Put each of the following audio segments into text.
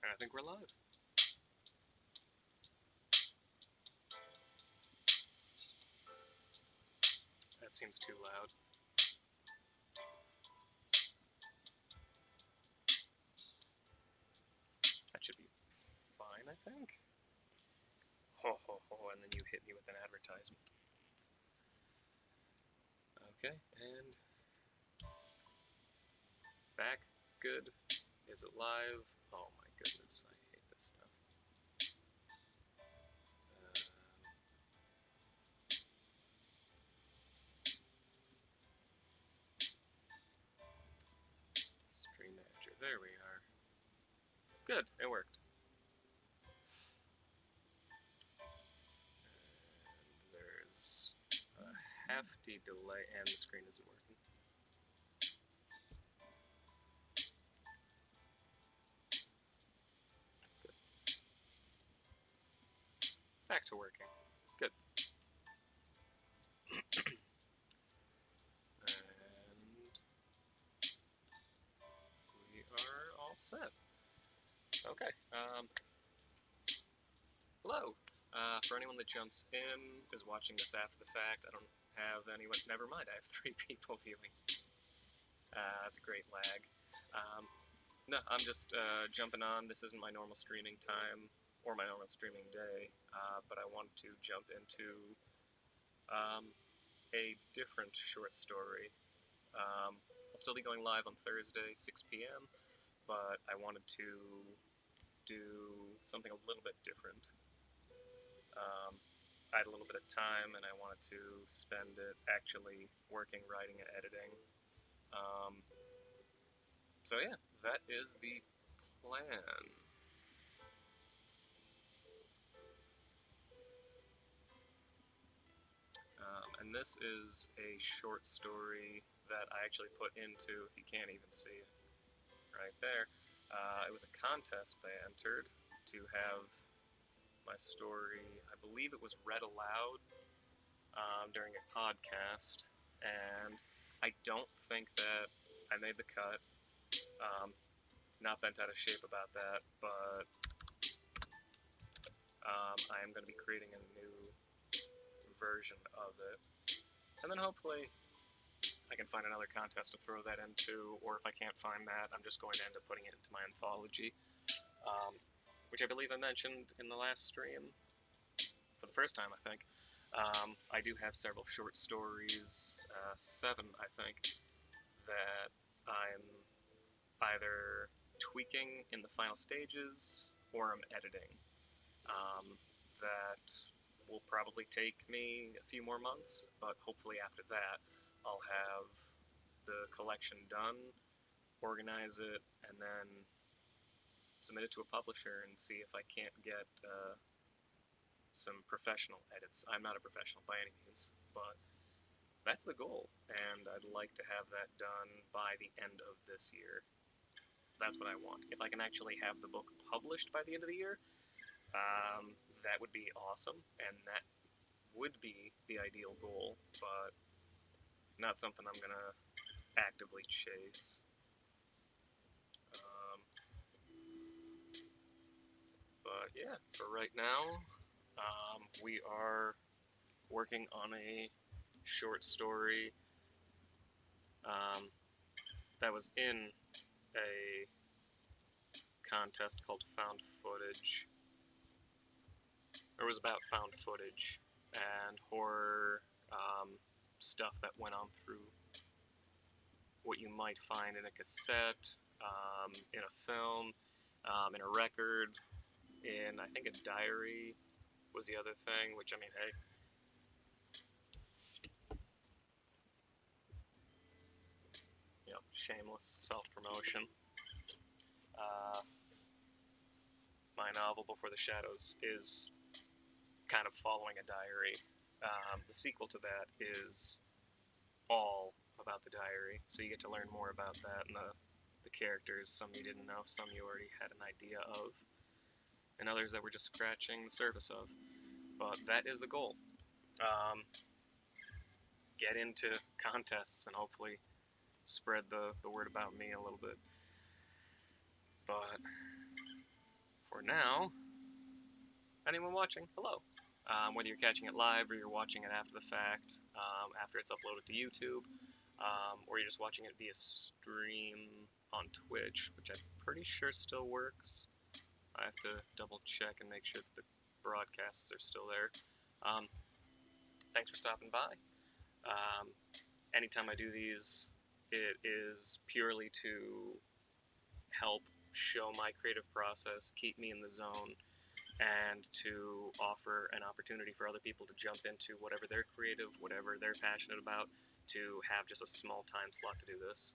And I think we're live. That seems too loud. That should be fine, I think. Ho ho ho, and then you hit me with an advertisement. Okay, and back. Good. Is it live? Oh my goodness, I hate this stuff. Stream manager. There we are. Good, it worked. And there's a hefty delay, and the screen isn't working. Good. Back to working. Good. And we are all set. Okay. Hello. For anyone that jumps in, is watching this after the fact, I don't have anyone. Never mind, I have 3 people viewing. That's a great lag. No, I'm just jumping on. This isn't my normal streaming time or my normal streaming day, but I wanted to jump into a different short story. I'll still be going live on Thursday, 6 p.m., but I wanted to do something a little bit different. I had a little bit of time, and I wanted to spend it actually working, writing, and editing. So yeah, that is the plan. And this is a short story that I actually put into, if you can't even see it, right there. It was a contest they entered to have my story, I believe it was read aloud during a podcast, and I don't think that I made the cut. Not bent out of shape about that, but I am going to be creating a new version of it. And then hopefully I can find another contest to throw that into, or if I can't find that, I'm just going to end up putting it into my anthology, which I believe I mentioned in the last stream for the first time, I think. I do have several short stories, 7, I think, that I'm either tweaking in the final stages or I'm editing. That will probably take me a few more months, but hopefully after that I'll have the collection done, organize it, and then submit it to a publisher and see if I can't get some professional edits. I'm not a professional by any means, but that's the goal, and I'd like to have that done by the end of this year. That's what I want. If I can actually have the book published by the end of the year, that would be awesome, and that would be the ideal goal, but not something I'm going to actively chase. But yeah, for right now, we are working on a short story that was in a contest called Found Footage. It was about found footage and horror stuff that went on through what you might find in a cassette, in a film, in a record, in, I think, a diary was the other thing, which, I mean, hey, you know, shameless self-promotion. My novel, Before the Shadows, is kind of following a diary. The sequel to that is all about the diary, so you get to learn more about that and the characters. Some you didn't know, some you already had an idea of, and others that we're just scratching the surface of. But that is the goal. Get into contests and hopefully spread the word about me a little bit. But for now, anyone watching, hello. Whether you're catching it live or you're watching it after the fact, after it's uploaded to YouTube, or you're just watching it via stream on Twitch, which I'm pretty sure still works. I have to double check and make sure that the broadcasts are still there. Thanks for stopping by. Anytime I do these, it is purely to help show my creative process, keep me in the zone, and to offer an opportunity for other people to jump into whatever they're creative, whatever they're passionate about, to have just a small time slot to do this.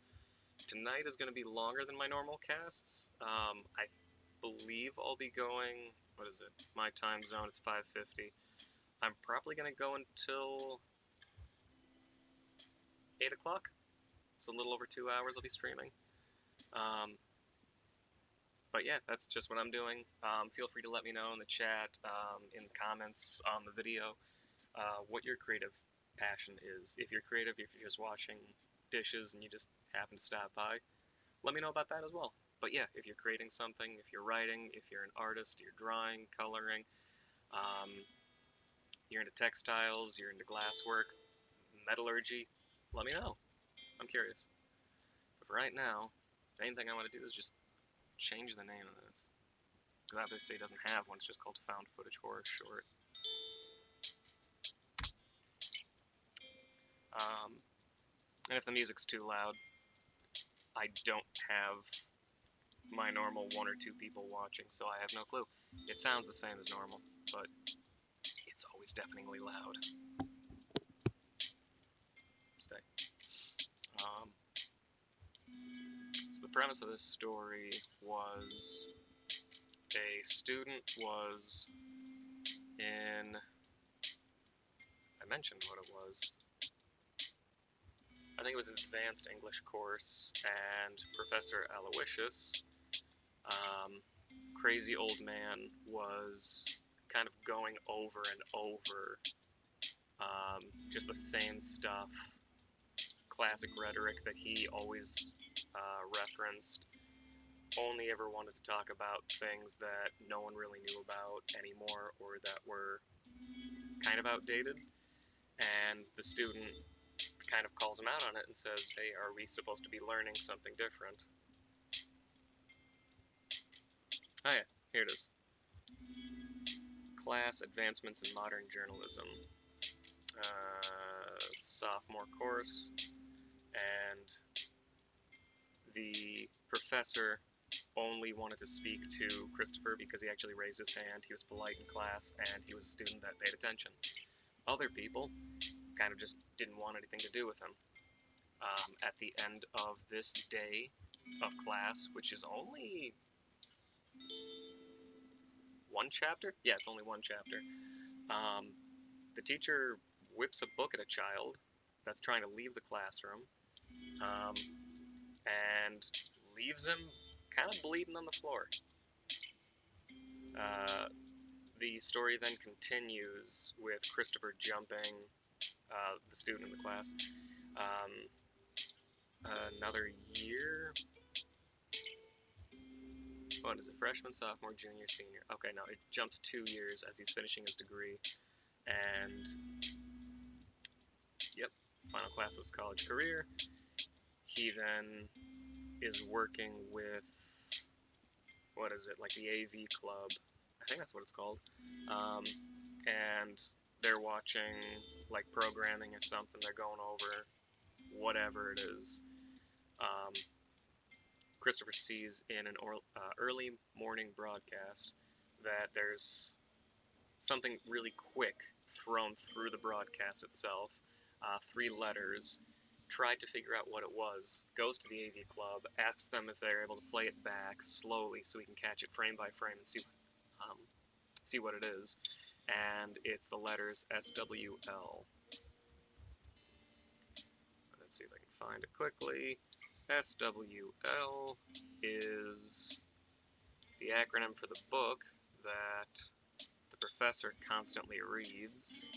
Tonight is going to be longer than my normal casts. I believe I'll be going, what is it, my time zone, it's 5:50. I'm probably going to go until 8 o'clock, so a little over 2 hours I'll be streaming. But yeah, that's just what I'm doing. Feel free to let me know in the chat, in the comments on the video, what your creative passion is. If you're creative, if you're just washing dishes and you just happen to stop by, let me know about that as well. But yeah, if you're creating something, if you're writing, if you're an artist, you're drawing, coloring, you're into textiles, you're into glasswork, metallurgy, let me know. I'm curious. But for right now, the main thing I want to do is just change the name of this. Because obviously it doesn't have one, it's just called Found Footage Horror Short. And if the music's too loud, I don't have my normal 1 or 2 people watching, so I have no clue. It sounds the same as normal, but it's always deafeningly loud. Stay. So the premise of this story was a student was in, I mentioned what it was. I think it was an advanced English course, and Professor Aloysius, crazy old man, was kind of going over and over just the same stuff, classic rhetoric that he always referenced, only ever wanted to talk about things that no one really knew about anymore or that were kind of outdated. And the student kind of calls him out on it and says, hey, are we supposed to be learning something different? Oh yeah, here it is. Class Advancements in Modern Journalism. Sophomore course. And the professor only wanted to speak to Christopher because he actually raised his hand, he was polite in class, and he was a student that paid attention. Other people kind of just didn't want anything to do with him. At the end of this day of class, which is only one chapter? Yeah, it's only one chapter. The teacher whips a book at a child that's trying to leave the classroom, and leaves him kind of bleeding on the floor. The story then continues with Christopher jumping the student in the class another year. What is it? Freshman, sophomore, junior, senior. Okay, no, it jumps 2 years as he's finishing his degree. And, yep, final class of his college career. He then is working with, what is it, like the AV Club. I think that's what it's called. And they're watching, like, programming or something. They're going over whatever it is. Christopher sees in an early morning broadcast that there's something really quick thrown through the broadcast itself. 3 letters. Tried to figure out what it was. Goes to the AV Club, asks them if they're able to play it back slowly so we can catch it frame by frame and see what it is. And it's the letters SWL. Let's see if I can find it quickly. SWL is the acronym for the book that the professor constantly reads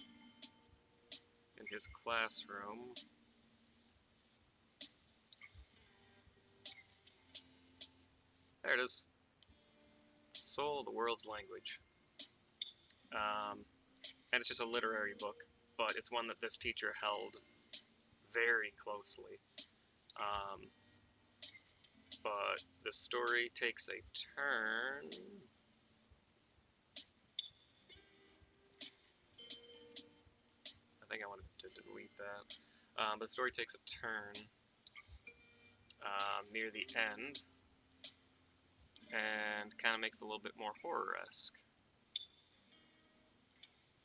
in his classroom. There it is. Soul, the World's Language. And it's just a literary book, but it's one that this teacher held very closely. But the story takes a turn. I think I wanted to delete that. But the story takes a turn near the end and kind of makes it a little bit more horror-esque.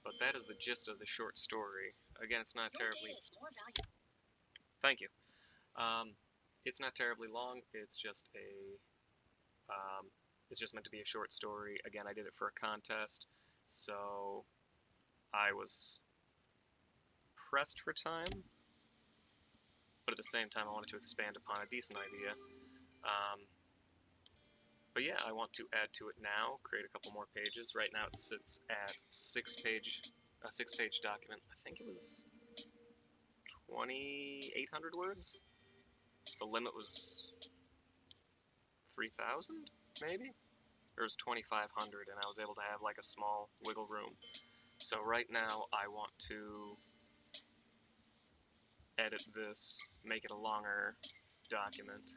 But that is the gist of the short story. Again, it's not terribly... Thank you. It's not terribly long. It's just it's just meant to be a short story. Again, I did it for a contest, so I was pressed for time, but at the same time, I wanted to expand upon a decent idea. But yeah, I want to add to it now, create a couple more pages. Right now, it sits at a six-page document. I think it was 2,800 words. The limit was 3,000, maybe? Or it was 2,500, and I was able to have like a small wiggle room. So right now, I want to edit this, make it a longer document,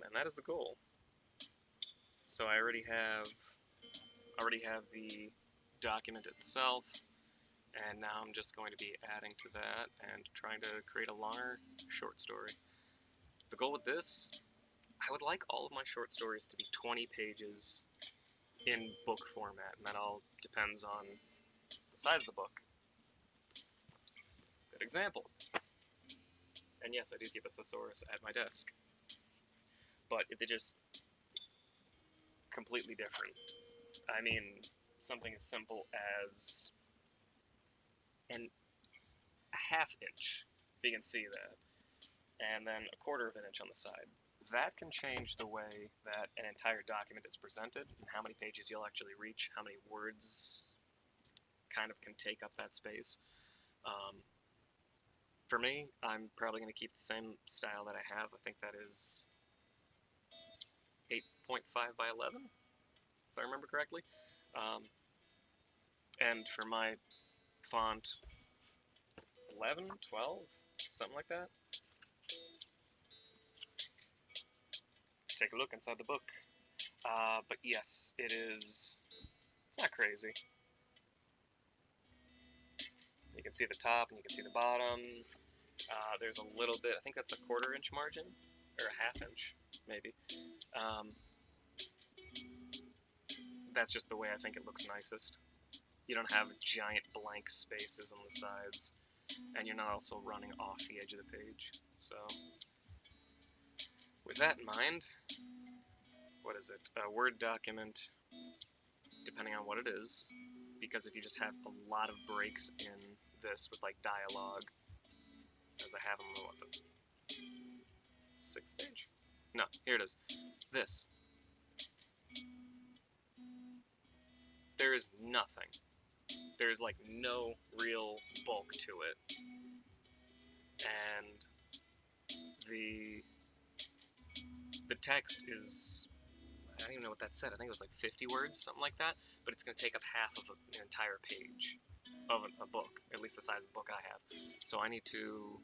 and that is the goal. So I already have the document itself, and now I'm just going to be adding to that and trying to create a longer short story. The goal with this, I would like all of my short stories to be 20 pages in book format, and that all depends on the size of the book. Good example. And yes, I do keep a thesaurus at my desk, but they're just completely different. I mean, something as simple as a half inch, if you can see that, and then a quarter of an inch on the side. That can change the way that an entire document is presented and how many pages you'll actually reach, how many words kind of can take up that space. For me, I'm probably going to keep the same style that I have. I think that is 8.5 by 11, if I remember correctly. And for my font, 11, 12, something like that. Take a look inside the book. But yes, it's not crazy. You can see the top and you can see the bottom. There's a little bit, I think that's a quarter-inch margin, or a half-inch, maybe. That's just the way I think it looks nicest. You don't have giant blank spaces on the sides, and you're not also running off the edge of the page. So, with that in mind, what is it? A Word document, depending on what it is, because if you just have a lot of breaks in this with like dialogue, as I have on the 6th page? No, here it is. This. There is nothing. There's like no real bulk to it. And the text is, I don't even know what that said. I think it was like 50 words, something like that. But it's going to take up half of an entire page of a book, at least the size of the book I have. So I need to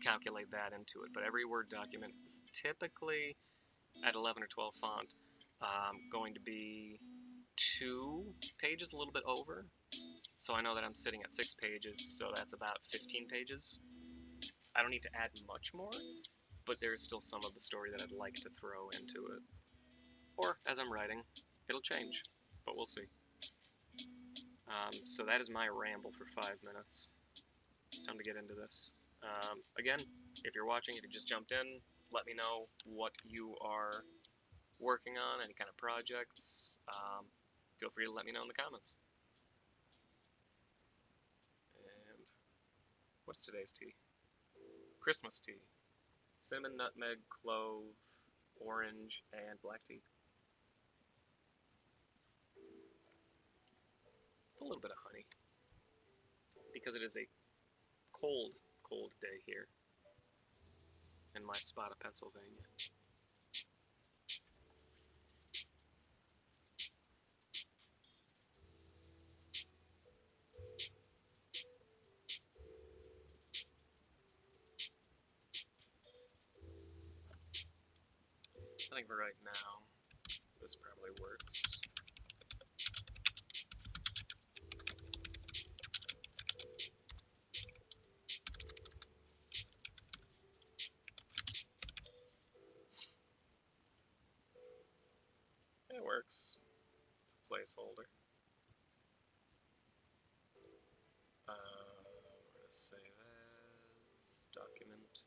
calculate that into it. But every Word document is typically at 11 or 12 font going to be 2 pages, a little bit over. So I know that I'm sitting at 6 pages, so that's about 15 pages. I don't need to add much more, but there is still some of the story that I'd like to throw into it. Or, as I'm writing, it'll change, but we'll see. So that is my ramble for 5 minutes. Time to get into this. Again, if you're watching, if you just jumped in, let me know what you are working on, any kind of projects. Feel free to let me know in the comments. And what's today's tea? Christmas tea. Cinnamon, nutmeg, clove, orange, and black tea. A little bit of honey, because it is a cold, cold day here in my spot of Pennsylvania. I think for right now, this probably works. It works. It's a placeholder. We're gonna save as document.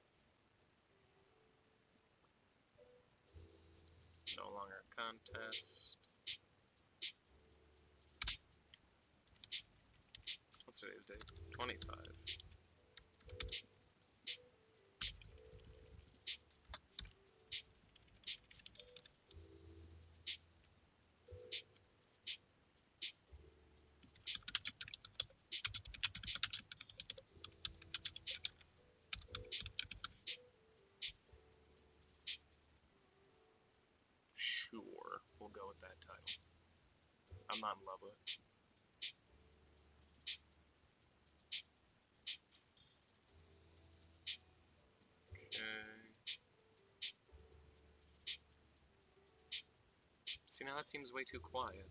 No longer a contest. What's today's date? 25. Sure, we'll go with that title. I'm not in love with it. Okay. See, now that seems way too quiet.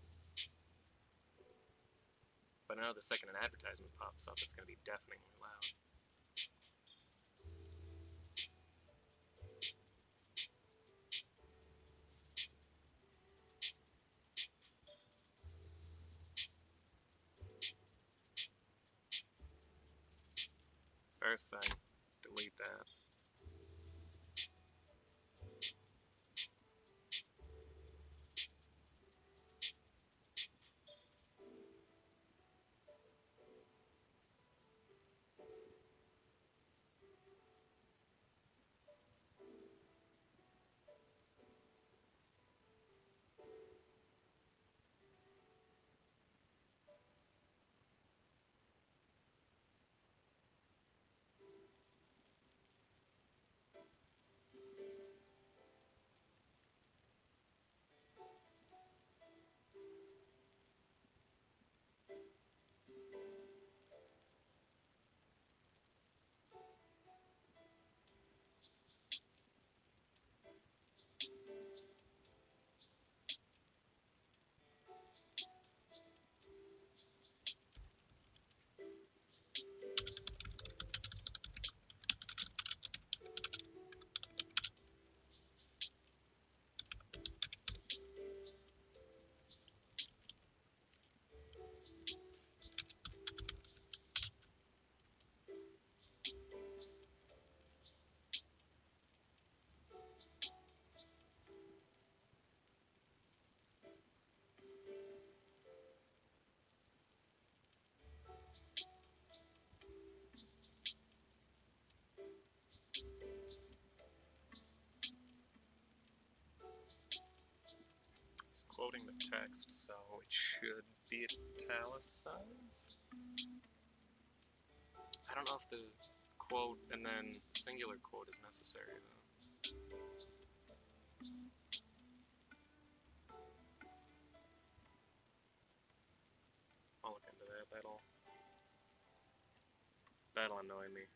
But now the second an advertisement pops up, it's going to be deafeningly loud. First thing, delete that. It's quoting the text, so it should be italicized. I don't know if the quote and then singular quote is necessary though. I'll look into that. That'll annoy me.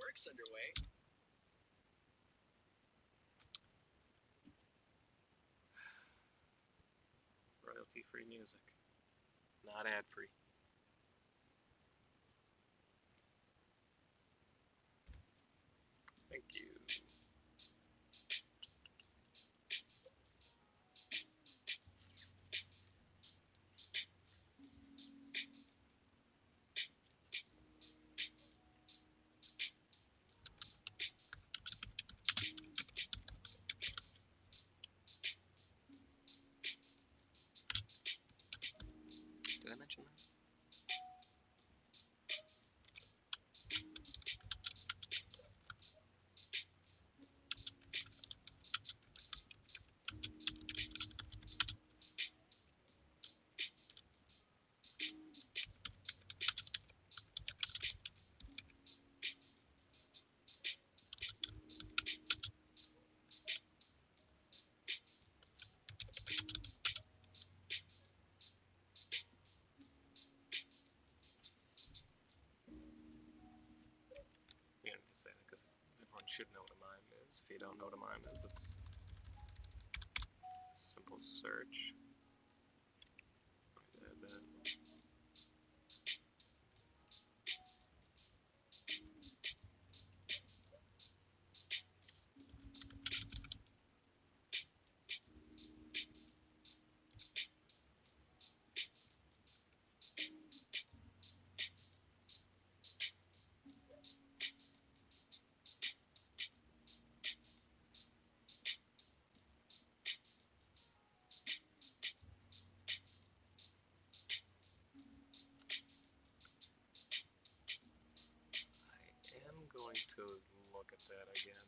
works underway. Royalty-free music. Not ad-free. Thank you. Did I mention that? We don't need to say that because everyone should know what a mime is. If you don't know what a mime is, it's a simple search. Add that. I am going to look at that again.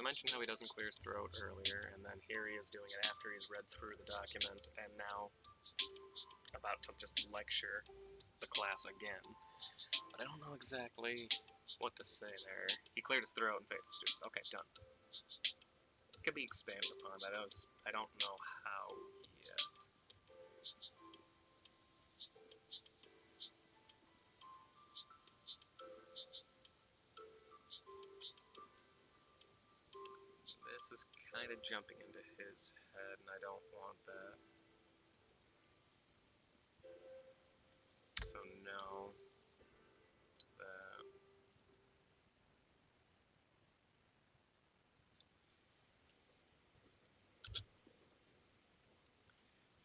mentioned how he doesn't clear his throat earlier, and then here he is doing it after he's read through the document, and now about to just lecture the class again. But I don't know exactly what to say there. He cleared his throat and faced the student. Okay, done. It could be expanded upon, but I don't know how yet. This is kind of jumping into his head, and I don't want that. So no to that.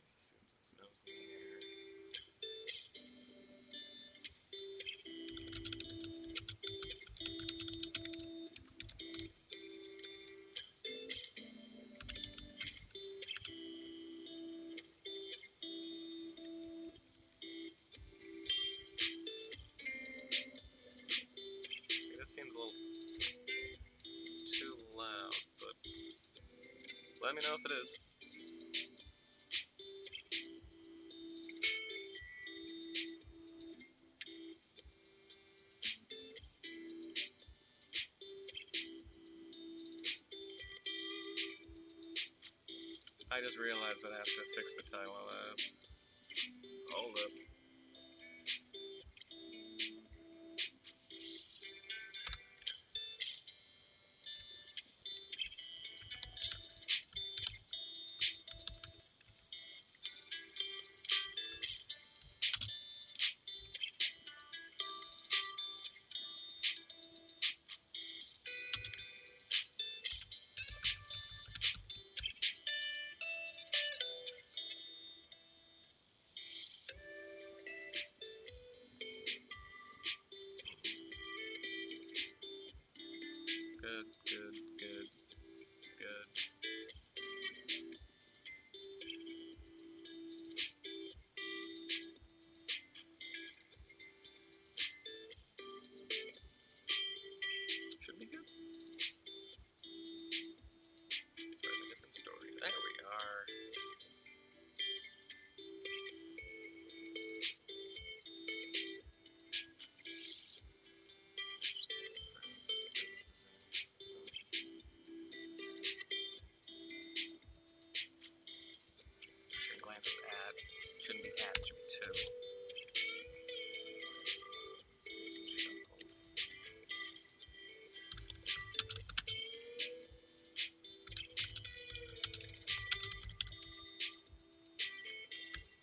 He's assuming his nose in the air. See, this seems a little too loud, but let me know if it is. I just realized that I have to fix the title of that. Hold up. Good, good, good, good. Should be good. It's a different story. There we are. Glances at. Shouldn't be at, it should be to.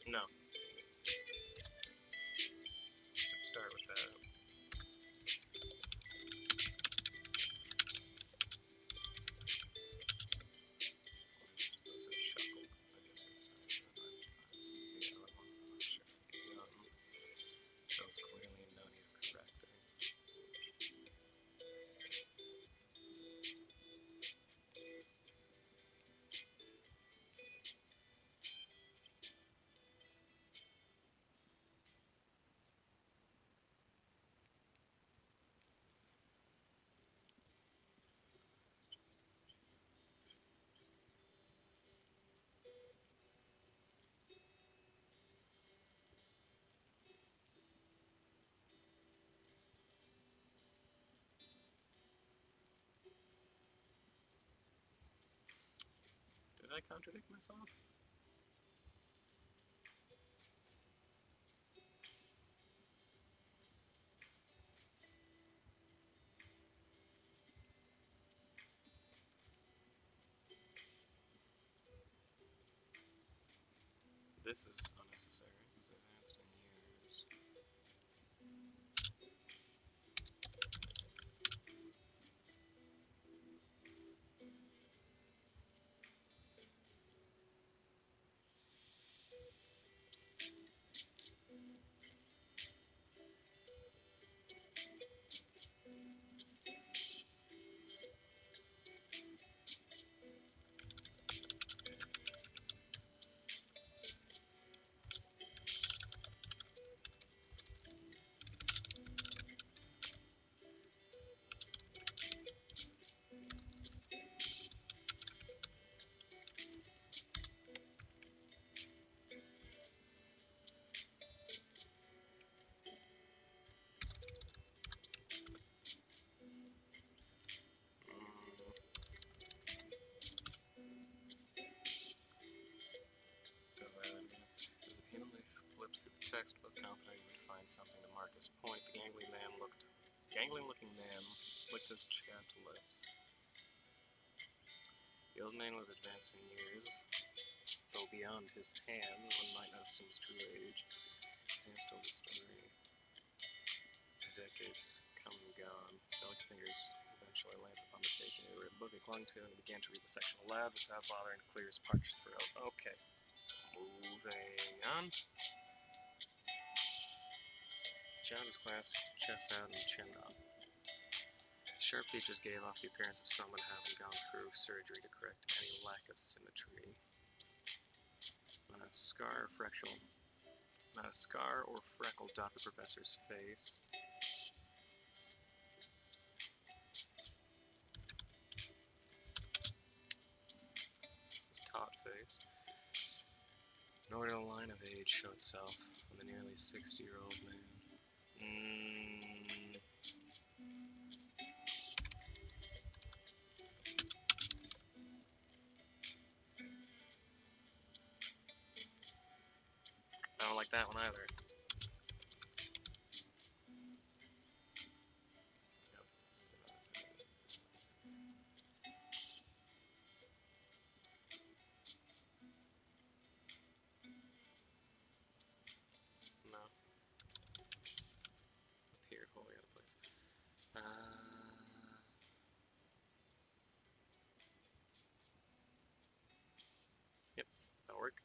No. Should start with that. Those who chuckled. I guess it's time since the other one. I'm not sure if he's young. Shows clearly no need of correcting. Did I contradict myself? This is unnecessary. Who's advanced in years? textbook, confident he would find something to mark his point. The gangling-looking man licked his chapped lips. The old man was advanced in years, though beyond his hand, one might not assume his true age. His hands told the story. Decades come and gone. His delicate fingers eventually landed upon the page and he read the book he clung to, and he began to read the section aloud without bothering to clear his parched throat. Okay, moving on. John's class, chest out and chin up. Sharp features gave off the appearance of someone having gone through surgery to correct any lack of symmetry. Not a scar or freckle dot the professor's face. His taut face. Nor did a line of age show itself on the nearly 60-year-old man. I don't like that one either. No. Appeared wholly out of place. Yep, that'll work.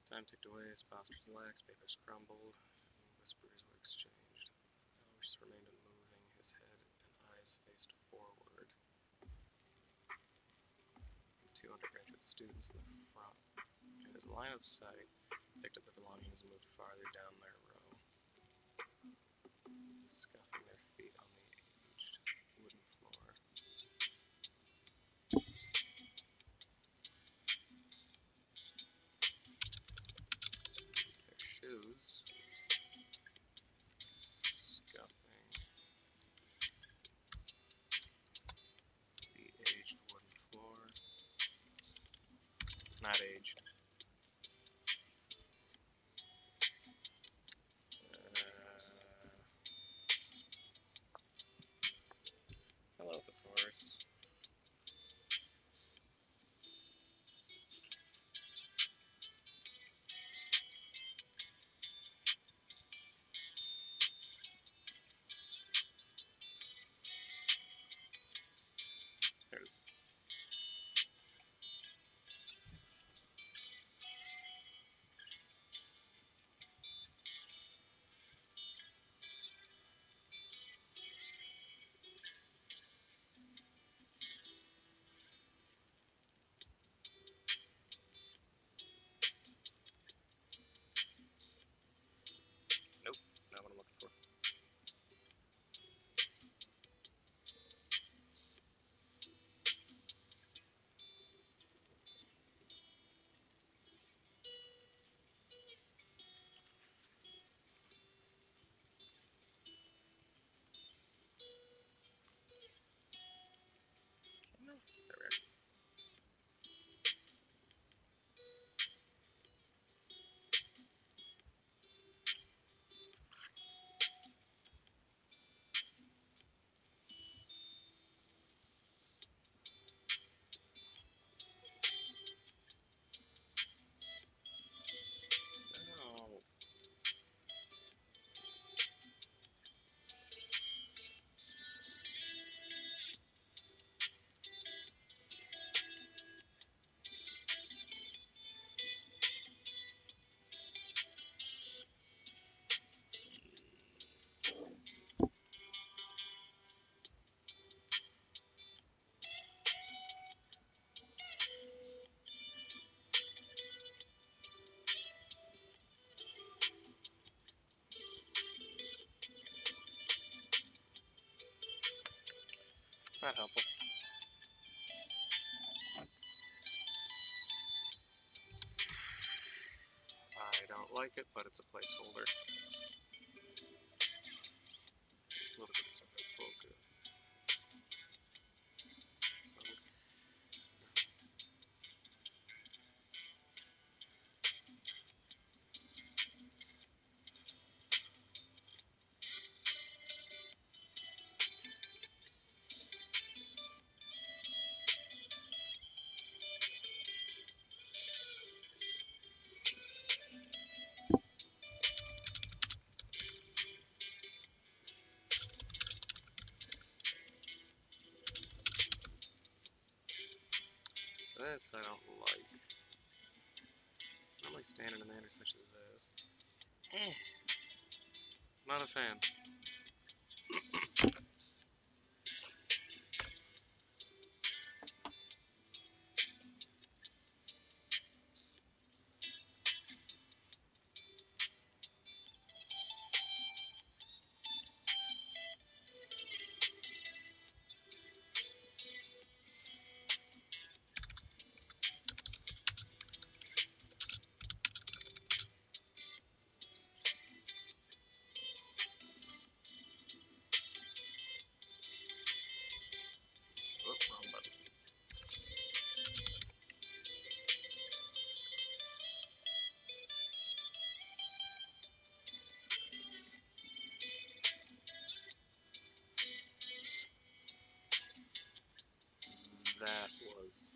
Time ticked away, his postures relaxed, papers crumbled, and whispers were exchanged. Aloysius remained unmoving, his head and eyes faced forward. The two undergraduate students in the front, in his line of sight, picked up their belongings and moved farther down their row, scuffing their feet on the aged wooden floor. Their shoes scuffing the aged wooden floor. Not aged. Hello, thesaurus. There it is. Nope, not what I'm looking for. No, there we are. No. Not helpful. I don't like it, but it's a placeholder. Will the cookies are helpful? Good. So, This I don't like. Normally stand in a manner such as this. Not a fan. Whoop, wrong button. That was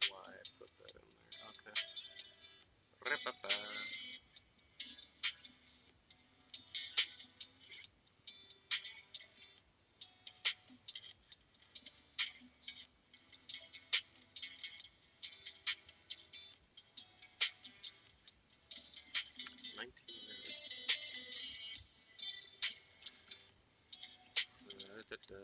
why I put that in there. Okay. Rip-a-pa. 19 minutes. Da-da-da.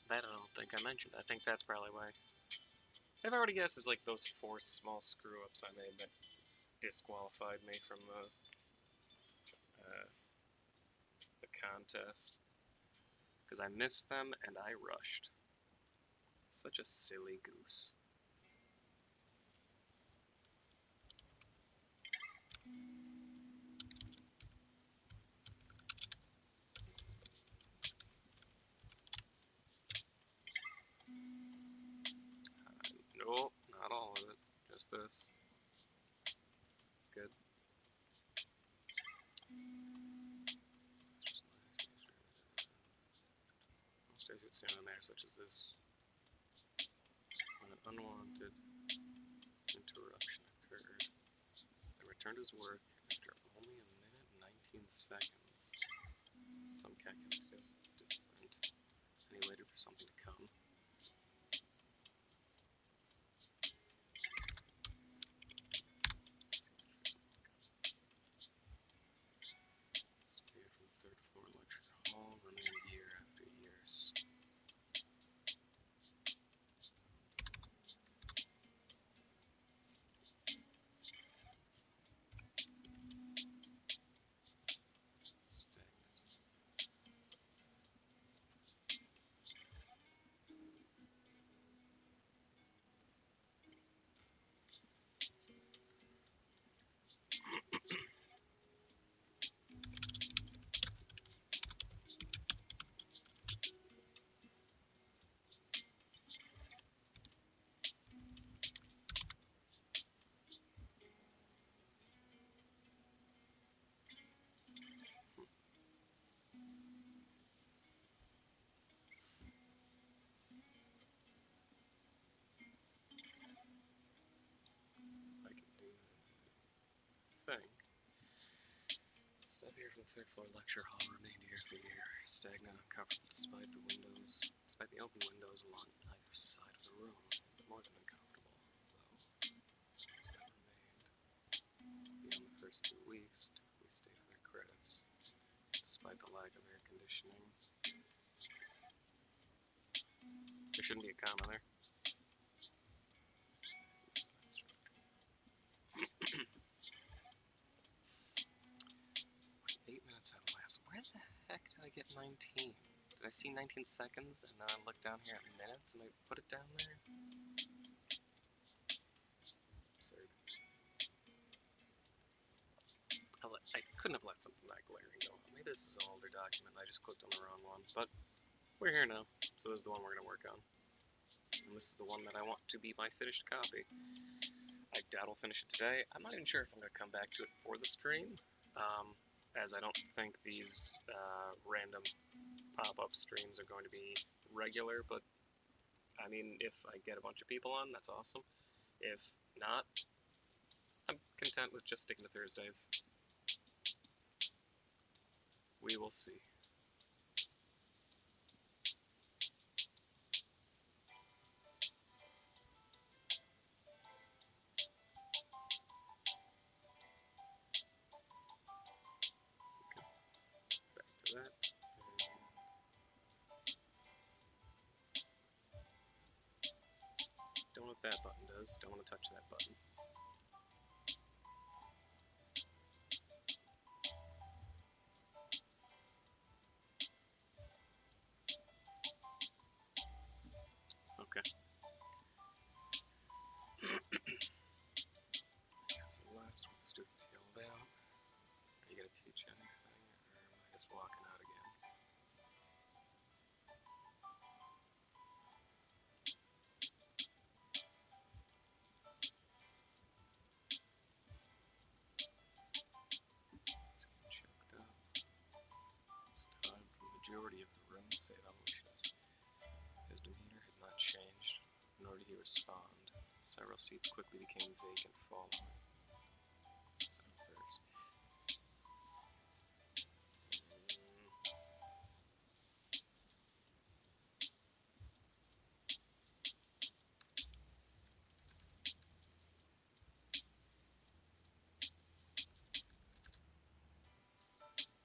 That I don't think I mentioned. I think that's probably why. I've already guessed is like those 4 small screw ups I made that disqualified me from the contest. Because I missed them and I rushed. Such a silly goose. Nope, not all of it. Just this. Good. Most days would stand on there, such as this. When an unwanted interruption occurred, I returned to his work after only a minute and 19 seconds. Some calculators different, and he waited for something to come. Disappeared from the 3rd floor lecture hall, remained year after year. I can do thing. Step here from the 3rd floor lecture hall, remained year after year, stagnant, uncomfortable despite the open windows along either side of the room. More than uncomfortable, though, as that remained. Beyond the first 2 weeks, typically stay for their credits, despite the lack of air conditioning. There shouldn't be a comma there. 8 minutes had elapsed. Where the heck did I get 19? Did I see 19 seconds and then I looked down here at minutes and I put it down there? Absurd. I couldn't have let something that glaring go on. Maybe this is an older document and I just clicked on the wrong one, but we're here now, so this is the one we're going to work on. And this is the one that I want to be my finished copy. I doubt I'll finish it today. I'm not even sure if I'm going to come back to it for the stream, as I don't think these random pop-up streams are going to be regular, but I mean, if I get a bunch of people on, that's awesome. If not, I'm content with just sticking to Thursdays. We will see. Back to that. Don't know what that button does. Don't want to touch that button. Okay. So last what the students yelled out. Are you gonna teach anything, or am I just walking out again? It's getting choked up. It's time for the majority of the room to say Aloysius. His demeanor had not changed, nor did he respond. Several seats quickly became vacant following. So first.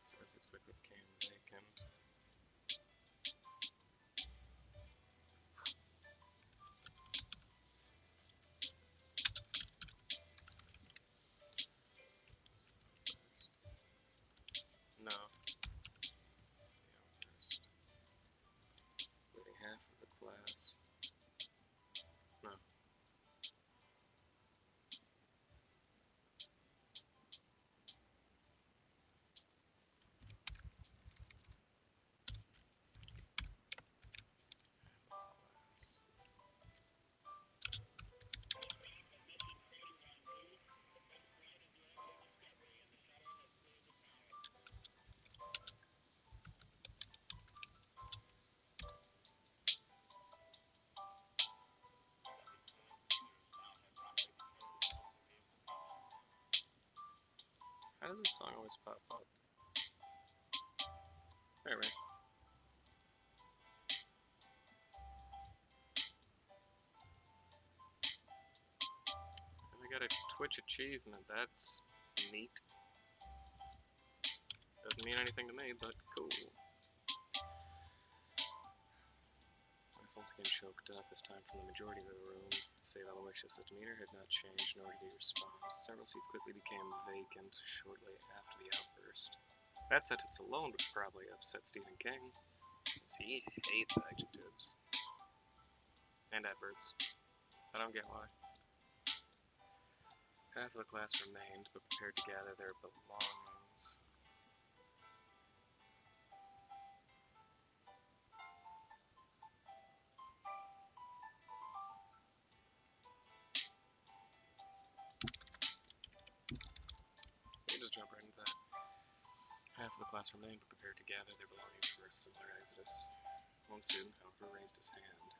Several seats quickly became vacant. No. Yeah, first. Waiting half of the class. No. Class. How does this song always pop up? There we go. I got a Twitch achievement. That's neat. Doesn't mean anything to me, but cool. This once again choked up, this time from the majority of the room. Save Aloysius' demeanor had not changed, nor did he respond. Several seats quickly became vacant shortly after the outburst. That sentence alone would probably upset Stephen King, as he hates adjectives. And adverbs. I don't get why. Half of the class remained, but prepared to gather their belongings. We'll just jump right into that. Half of the class remained, but prepared to gather their belongings for a similar exodus. One student, however, raised his hand.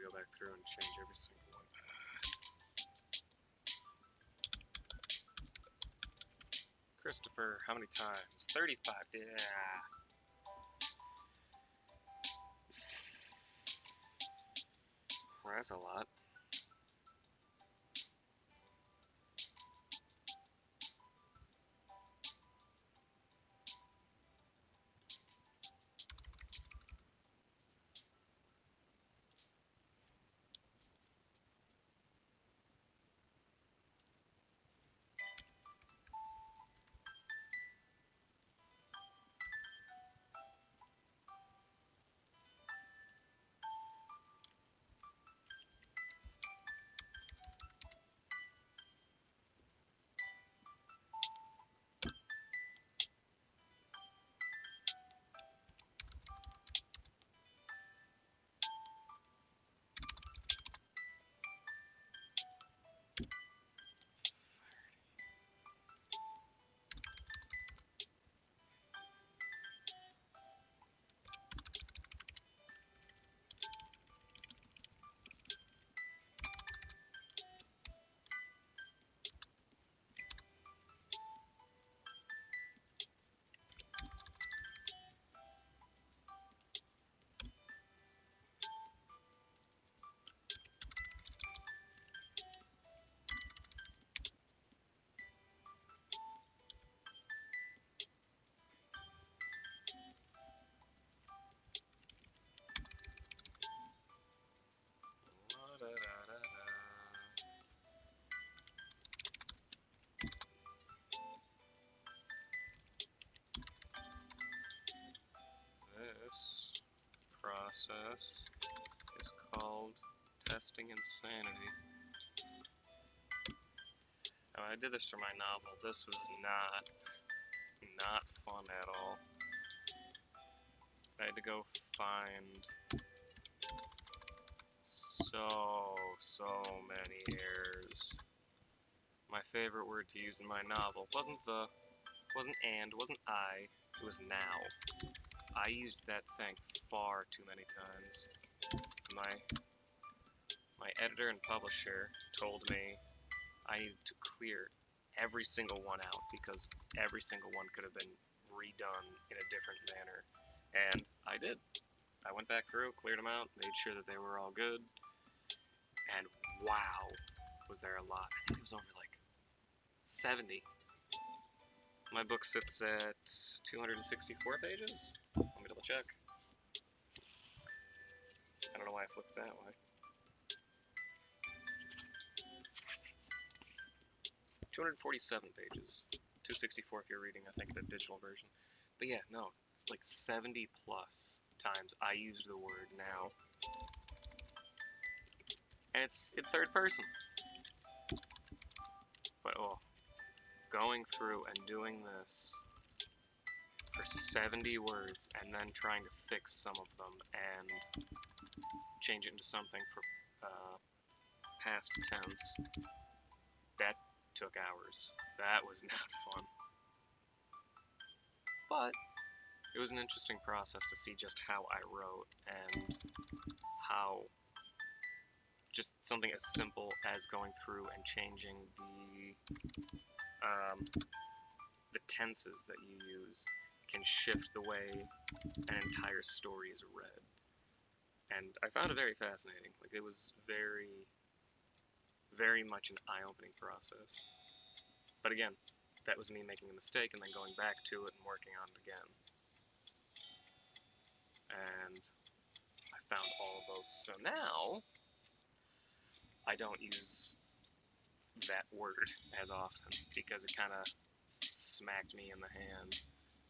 go back through and change every single one. Christopher, how many times? 35. Yeah. Well, that's a lot. This process is called testing insanity. Now, I did this for my novel. This was not fun at all. I had to go find so many errors. My favorite word to use in my novel wasn't and, wasn't I, it was now. I used that thing far too many times. My editor and publisher told me I needed to clear every single one out because every single one could have been redone in a different manner. And I did. I went back through, cleared them out, made sure that they were all good. And wow, was there a lot. I think it was over like 70. My book sits at 264 pages. Let me double check. I don't know why I flipped that way. 247 pages. 264 if you're reading, I think, the digital version. But yeah, no, like 70 plus times I used the word now. And it's in third person. But oh, going through and doing this for 70 words and then trying to fix some of them and change it into something for past tense, that took hours. That was not fun. But it was an interesting process to see just how I wrote and how just something as simple as going through and changing the tenses that you use can shift the way an entire story is read. And I found it very fascinating. Like, it was very much an eye-opening process. But again, that was me making a mistake and then going back to it and working on it again. And I found all of those. So now, I don't use that word as often because it kind of smacked me in the hand.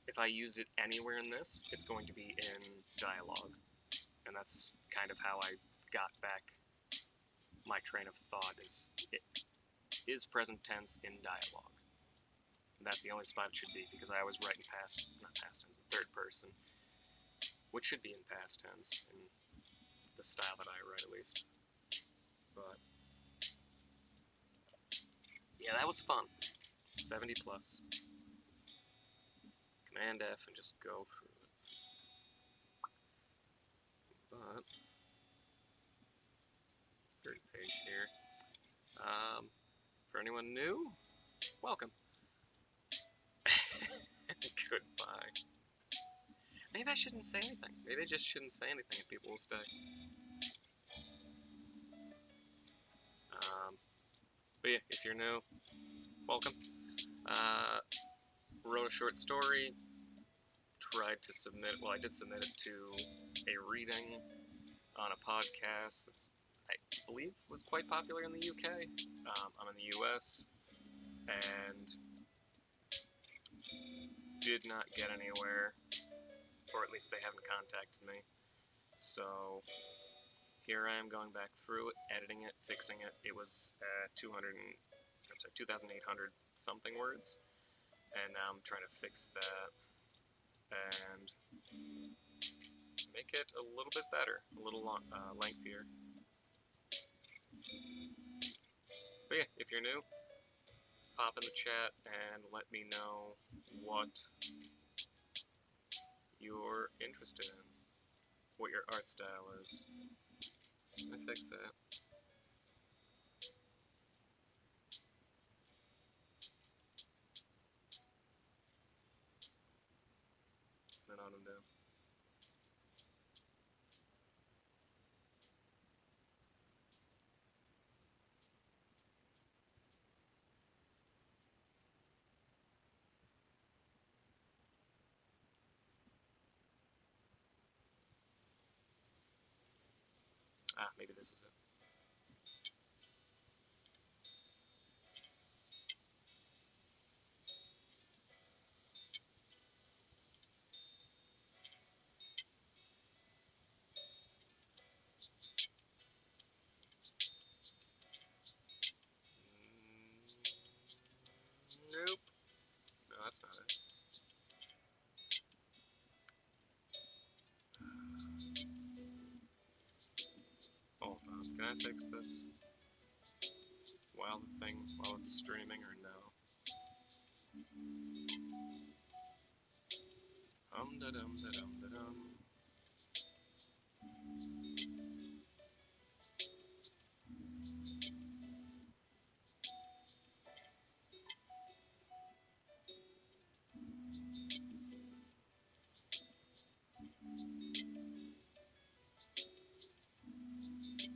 If I use it anywhere in this, it's going to be in dialogue. And that's kind of how I got back my train of thought, is present tense in dialogue. And that's the only spot it should be, because I always write in not past tense, third person, which should be in past tense, in the style that I write at least. But yeah, that was fun. 70 plus. Command F and just go through it. But history page here. For anyone new, welcome. Goodbye. Maybe I shouldn't say anything. Maybe I just shouldn't say anything and people will stay. But yeah, if you're new, welcome. Wrote a short story. Tried to submit, well, I did submit it to a reading on a podcast that's, I believe, was quite popular in the UK. I'm in the US and did not get anywhere, or at least they haven't contacted me. So here I am going back through it, editing it, fixing it. It was 2,800 something words, and now I'm trying to fix that and make it a little bit better, a little lengthier. But yeah, if you're new, pop in the chat and let me know what you're interested in, what your art style is. Let me fix that. Then on them down. Ah, maybe this is it. Nope. No, that's not it. Hold on. Can I fix this? While it's streaming or no? Da dum da dum da dum.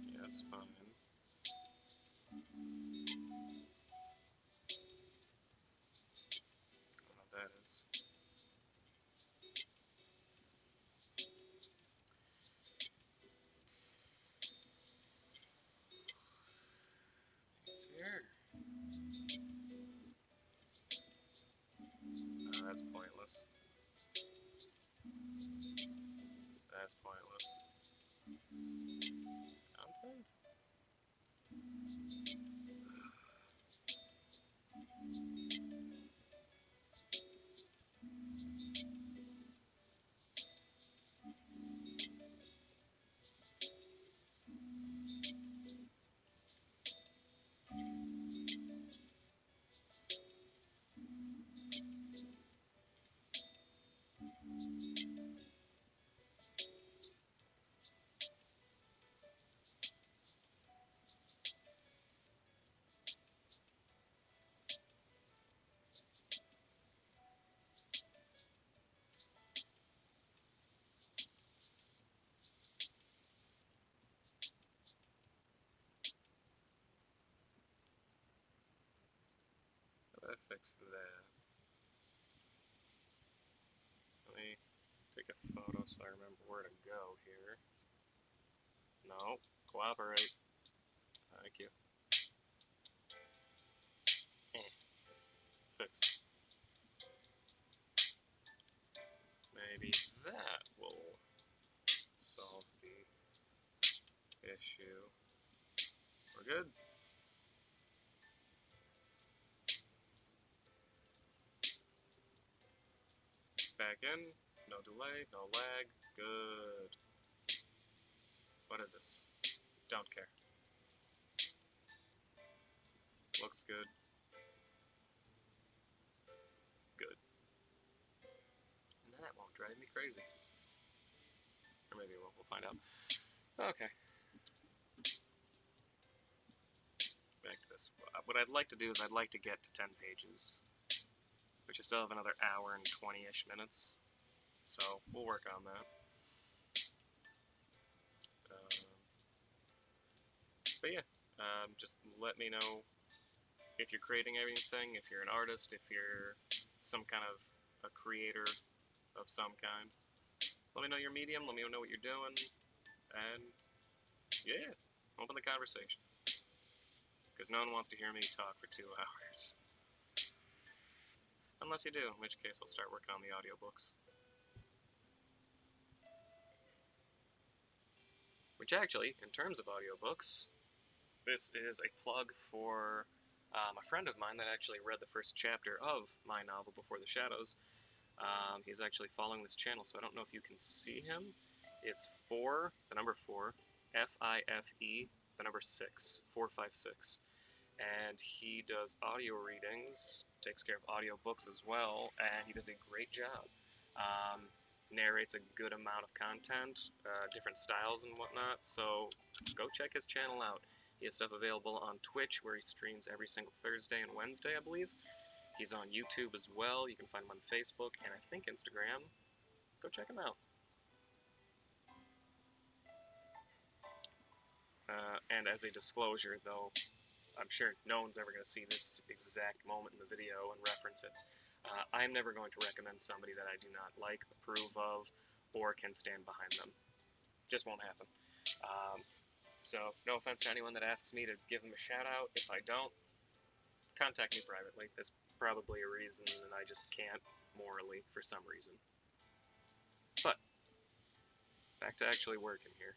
Yeah, that's fine. I don't know what that is. It's here. Oh, that's pointless. That's pointless. Content? How do I fix that? Let me take a photo so I remember where to go here. No, cooperate. Thank you. Fix. Maybe that will solve the issue. We're good. Back in. No delay, no lag. Good. What is this? Don't care. Looks good. Good. And that won't drive me crazy. Or maybe it won't. We'll find out. Okay. this. What I'd like to do is I'd like to get to 10 pages, which I still have another hour and 20-ish minutes, so we'll work on that. But yeah, just let me know if you're creating anything, if you're an artist, if you're some kind of a creator of some kind. Let me know your medium, let me know what you're doing, and yeah, open the conversation. Because no one wants to hear me talk for 2 hours. Unless you do, in which case I'll start working on the audiobooks. Which actually, in terms of audiobooks, this is a plug for a friend of mine that actually read the first chapter of my novel, Before the Shadows. He's actually following this channel, so I don't know if you can see him. It's 4, the number 4, F-I-F-E, the number 6, 456. And he does audio readings, takes care of audiobooks as well, and he does a great job. Narrates a good amount of content, different styles and whatnot, so go check his channel out. He has stuff available on Twitch, where he streams every single Thursday and Wednesday, I believe. He's on YouTube as well. You can find him on Facebook, and I think Instagram. Go check him out. And as a disclosure, though, I'm sure no one's ever going to see this exact moment in the video and reference it. I'm never going to recommend somebody that I do not like, approve of, or can stand behind them. Just won't happen. So, no offense to anyone that asks me to give them a shout out. If I don't, contact me privately. There's probably a reason, and I just can't morally for some reason. But, back to actually working here.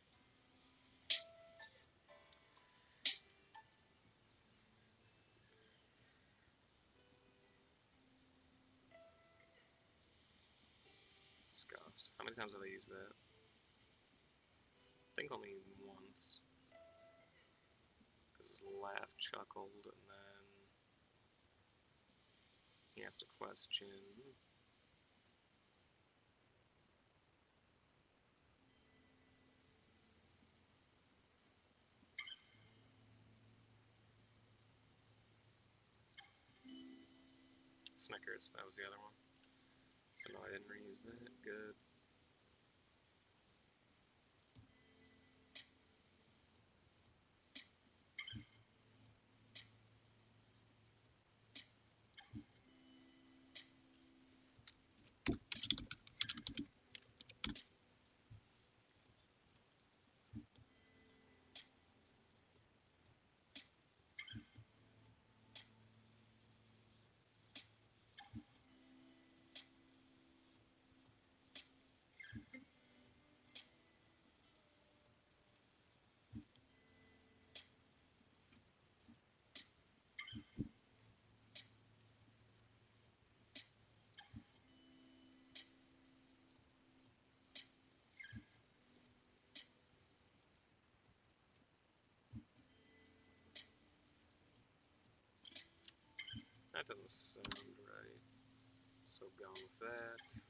Scuffs. How many times have I used that? I think only once. Because his laugh chuckled, and then he asked a question. Snickers, that was the other one. So no, I didn't reuse that. Good. That doesn't sound right. So going with that.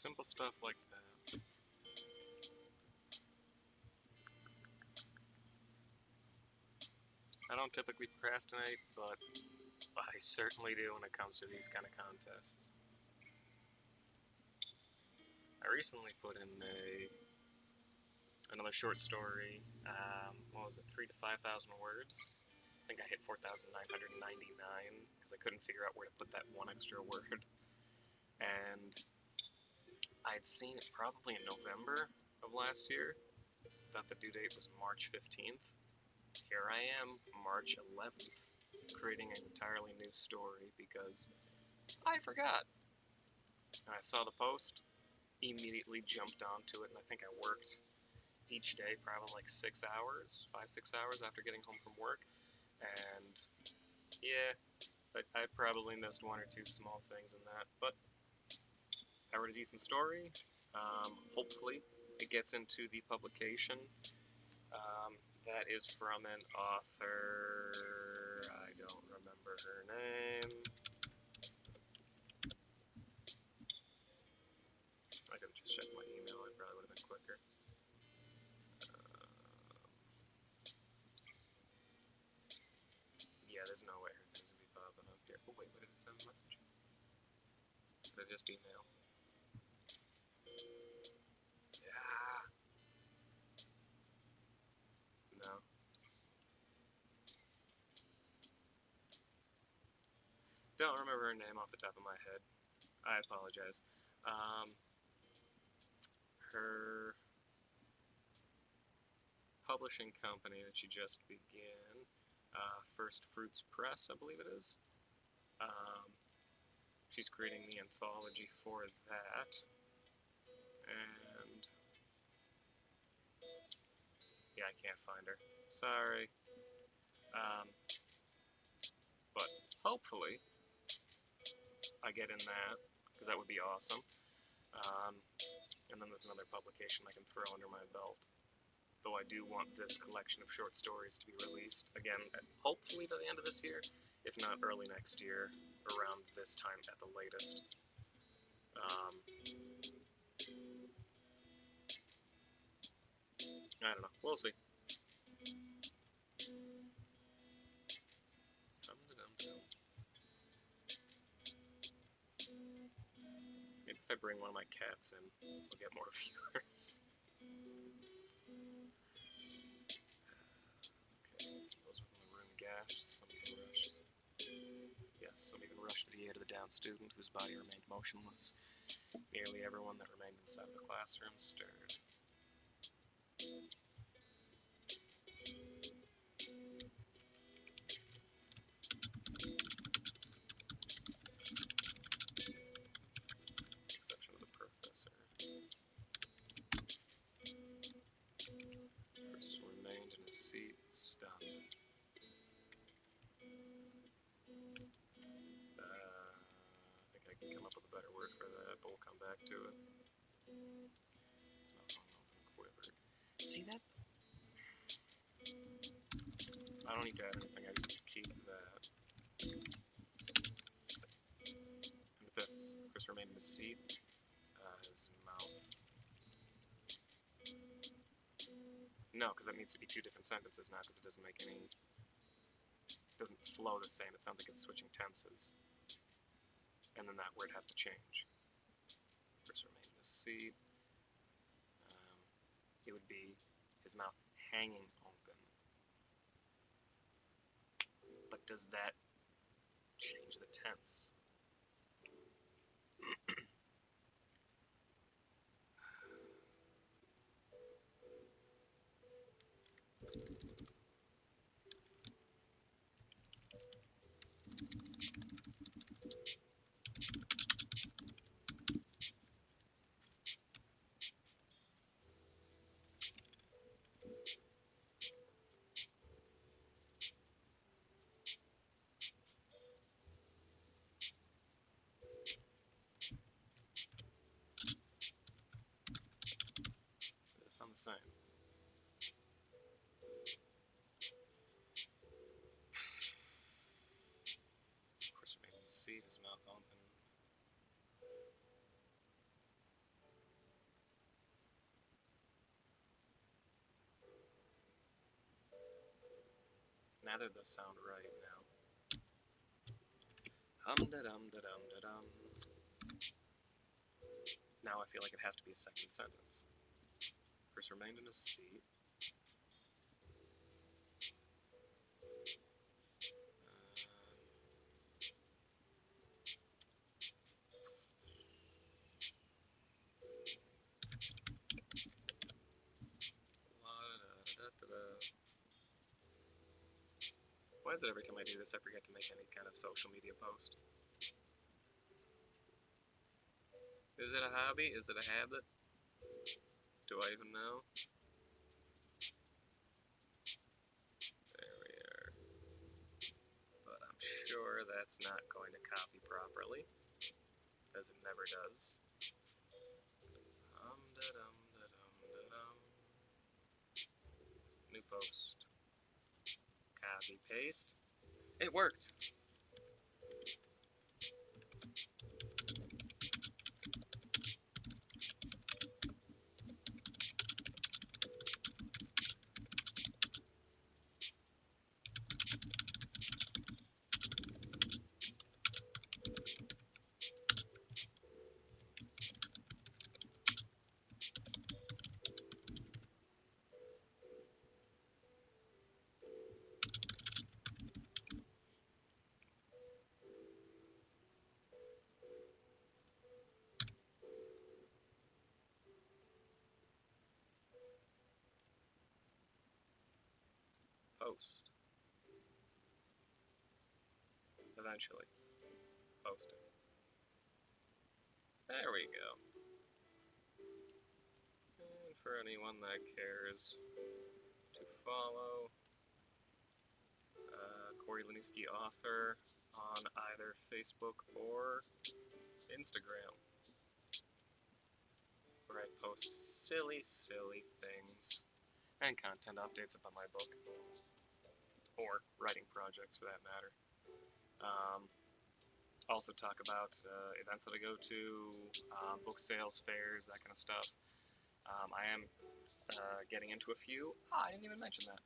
Simple stuff like that. I don't typically procrastinate, but I certainly do when it comes to these kind of contests. I recently put in another short story. What was it? 3,000 to 5,000 words. I think I hit 4,999 because I couldn't figure out where to put that one extra word. And I'd seen it probably in November of last year. Thought the due date was March 15th. Here I am, March 11th, creating an entirely new story because I forgot. And I saw the post, immediately jumped onto it, and I think I worked each day probably like 6 hours, 5-6 hours after getting home from work. And yeah, I probably missed one or two small things in that, but I wrote a decent story. Hopefully it gets into the publication. That is from an author, I don't remember her name. I could have just checked my email, it probably would have been quicker. Yeah, there's no way her name's gonna be popping up here. Oh wait, what did it send a message? Did I just email? Yeah. No. Don't remember her name off the top of my head. I apologize. Her publishing company that she just began, First Fruits Press, I believe it is. She's creating the anthology for that. And yeah, I can't find her. Sorry. But hopefully I get in that, because that would be awesome. And then there's another publication I can throw under my belt. Though I do want this collection of short stories to be released, again, hopefully by the end of this year, if not early next year, around this time at the latest. I don't know. We'll see. Maybe if I bring one of my cats in, we'll get more viewers. Okay, those within the room gashed. Some even rushed. Yes, some even rushed to the aid of the downed student whose body remained motionless. Nearly everyone that remained inside the classroom stirred. Exception of the professor. Chris remained in his seat, stunned. I think I can come up with a better word for that, but we'll come back to it. His mouth hung open, quivered. See that? I don't need to add anything, I just keep that. And fifth, Chris remained in his seat. His mouth. No, because that needs to be two different sentences now, because it doesn't make any. It doesn't flow the same. It sounds like it's switching tenses. And then that word has to change. Chris remained in his seat. It would be his mouth hanging open. But does that change the tense? Does it sound the same? Chris remained in his seat, his mouth open. Neither of those sound right now. Hum-da-dum-da-dum-da-dum. Now I feel like it has to be a second sentence. Chris remained in his seat. Why is it every time I do this I forget to make any kind of social media post? Is it a hobby? Is it a habit? Do I even know? There we are. But I'm sure that's not going to copy properly, as it never does. Dum-da-dum-da-dum-da-dum. New post. Copy, paste. It worked! Post. Eventually. Posting. There we go. And for anyone that cares to follow, Corey Laniewski author on either Facebook or Instagram, where I post silly things and content updates about my book, or writing projects for that matter. Also talk about events that I go to, book sales, fairs, that kind of stuff. I am getting into a few. I didn't even mention that.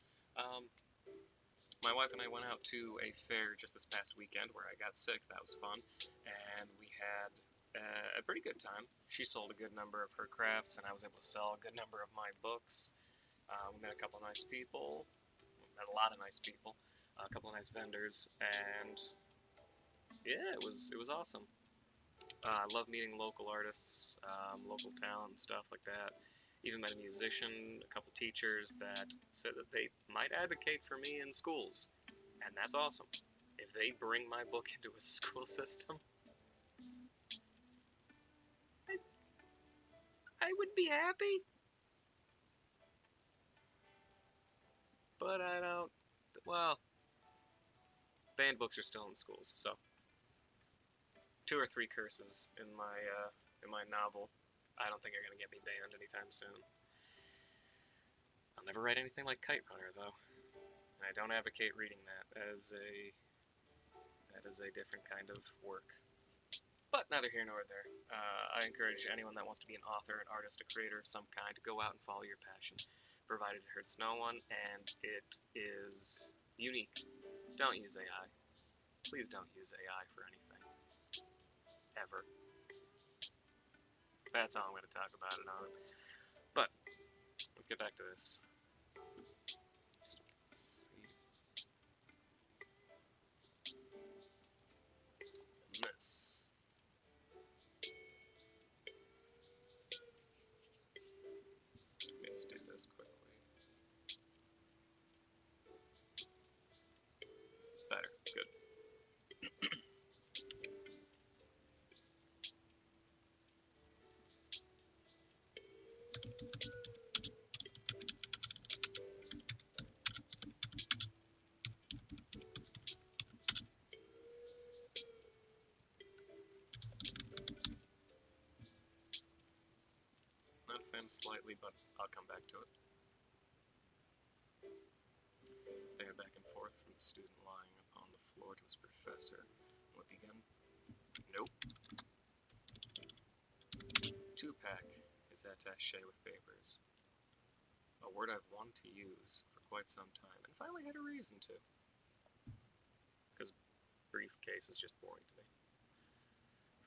My wife and I went out to a fair just this past weekend where I got sick. That was fun. And we had a pretty good time. She sold a good number of her crafts, and I was able to sell a good number of my books. We met a couple of nice people. We met a lot of nice people. A couple of nice vendors, and yeah, it was awesome. I love meeting local artists, local talent, and stuff like that. Even met a musician, a couple teachers that said that they might advocate for me in schools, and that's awesome. If they bring my book into a school system, I would be happy. But I don't. Well, banned books are still in schools, so 2 or 3 curses in my novel. I don't think are gonna get me banned anytime soon. I'll never write anything like Kite Runner though. I don't advocate reading that as a different kind of work. But neither here nor there. I encourage anyone that wants to be an author, an artist, a creator of some kind to go out and follow your passion, provided it hurts no one and it is unique. Don't use AI. Please don't use AI for anything. Ever. That's all I'm going to talk about it on. But, let's get back to this. This. Let me just do this quickly. Better. Good. Not fan slightly, but I'll come back to it. They are back and forth from the student lying upon the floor to his professor. Will it begin? Nope. Two-pack his attaché with papers. A word I've wanted to use for quite some time, and finally had a reason to. His briefcase is just boring to me.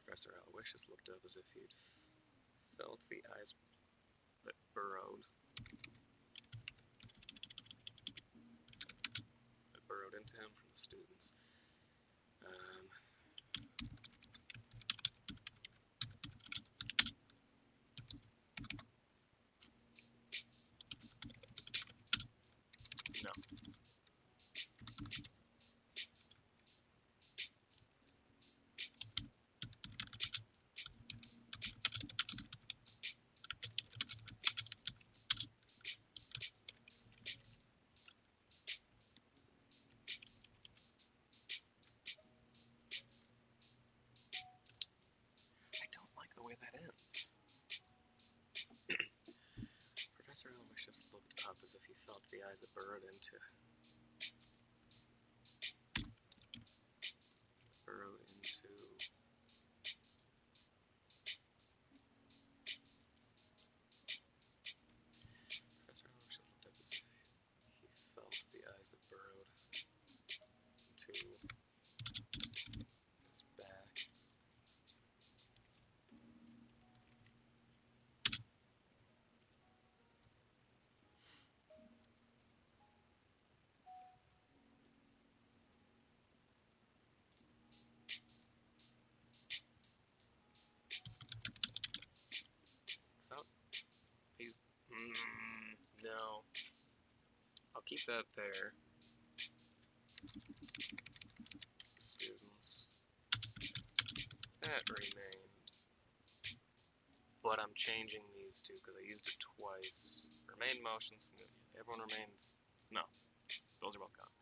Professor Aloysius looked up as if he'd felt the eyes that burrowed into him from the students. No. I don't like the way that ends. Professor Aloysius looked up as if he felt the eyes that burrowed into Professor Aloysius looked up as if he felt the eyes that burrowed into his back. So, he's... no. I'll keep that there. Students. That remained. But I'm changing these two because I used it twice. Remain motions. Everyone remains... No. Those are both gone.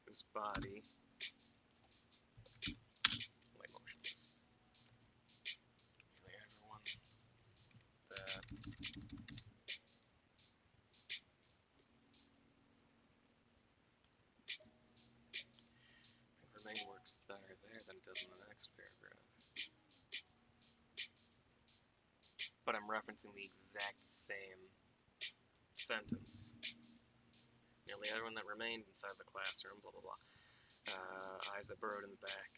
His body... like motionless. Everyone that... Remain works better there than it does in the next paragraph. But I'm referencing the exact same sentence. Nearly everyone that remained inside the classroom, blah blah blah. Eyes that burrowed in the back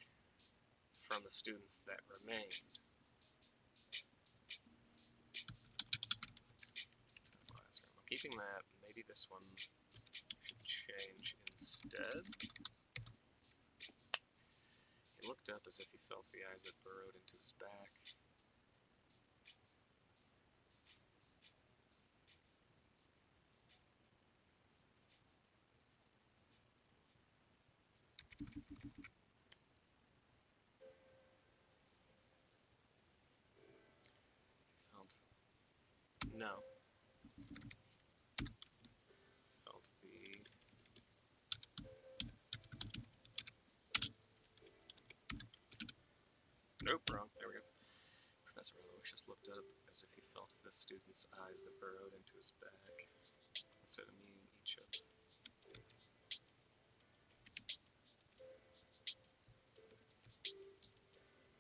from the students that remained. Classroom. I'm keeping that. Maybe this one should change instead. He looked up as if he felt the eyes that burrowed into his back. No. Felt the... Nope, wrong. There we go. Professor Aloysius looked up as if he felt the student's eyes that burrowed into his back, instead of meeting each of them.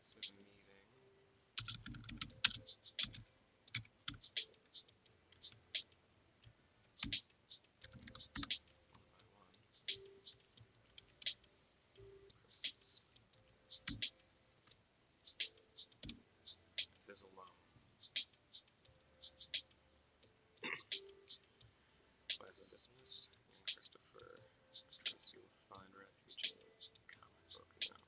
Instead of meeting... His alone. Class is dismissed. Young Christopher tries to find refuge in the comic book now.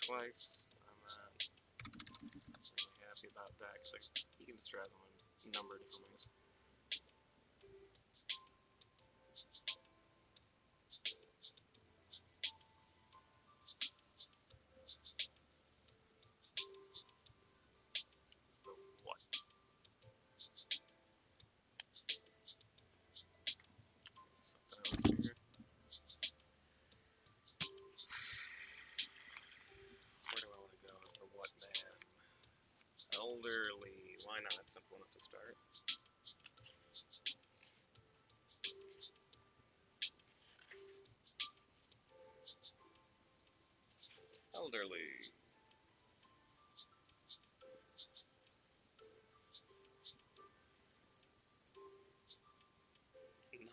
twice. I'm not really happy about that, because you can just drive them in a number of different ways. It's the what? Something else here. Where do I want to go as the what man? Elderly. Why not? It's simple enough to start. Elderly.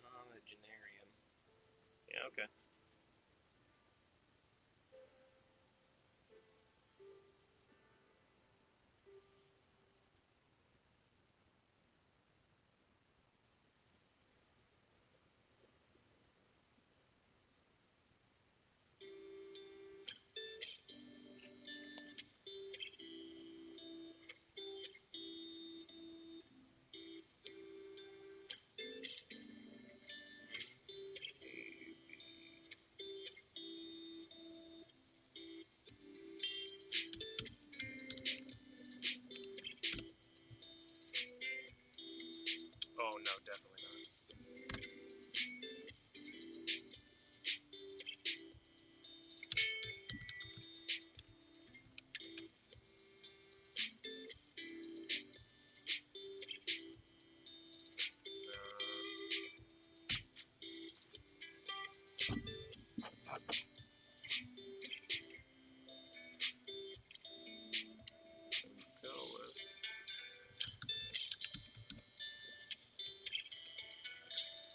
Nonagenarian. Yeah, okay. Oh no, definitely not. Go with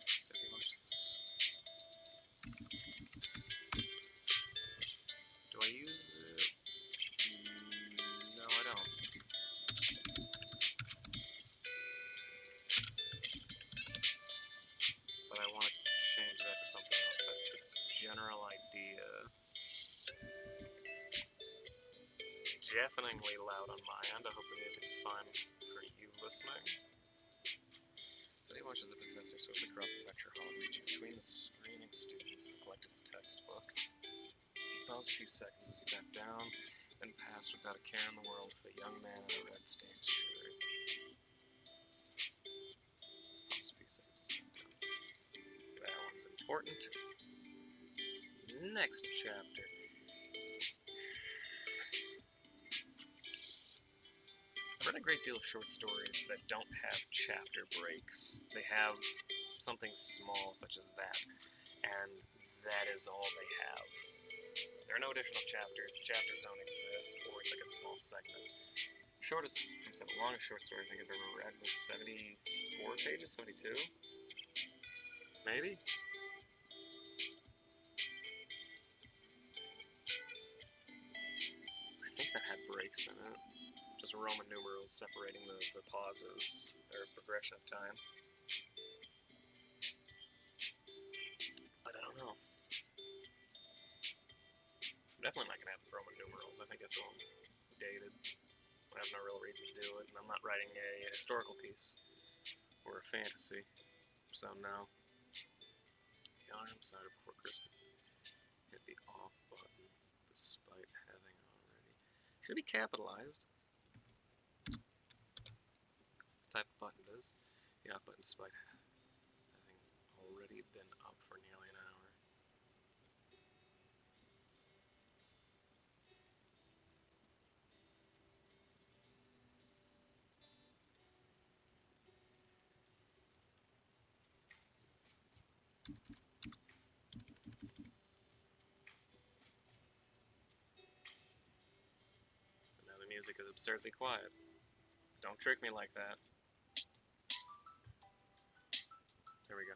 Steady Marches. Do I use it? No, I don't. But I want to change that to something else. That's the general idea. Deafeningly loud on my end. I hope the music is fine for you listening. Steady watches the professor swift across the lecture hall, reaching between the screaming students and collected his textbook. He paused a few seconds as he bent down, then passed without a care in the world for the young man in a red-stained shirt. Paused a few seconds as he bent down. That one's important. Next chapter. I've read a great deal of short stories that don't have chapter breaks. They have something small such as that, and that is all they have. There are no additional chapters, the chapters don't exist, or it's like a small segment. The longest short story I think I've ever read was 74 pages, 72? Maybe? I think that had breaks in it. Just Roman numerals separating the pauses, or progression of time. But I don't know. I'm definitely not going to have Roman numerals. I think it's all dated. I have no real reason to do it, and I'm not writing a historical piece or a fantasy, so no. The arm started before Chris hit the off button, despite having already. Should be capitalized. That's the type of button it is. The off button, despite having already been up for nearly an hour. And now the music is absurdly quiet. Don't trick me like that. There we go.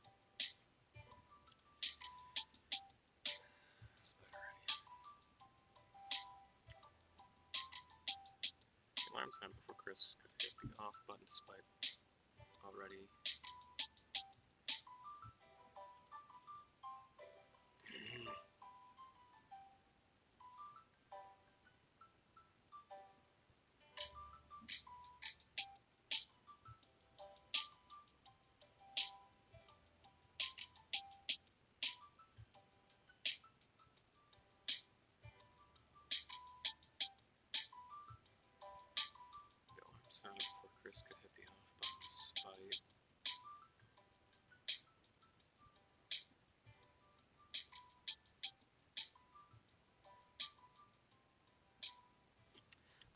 The alarm sounded before Chris could hit the off button despite already.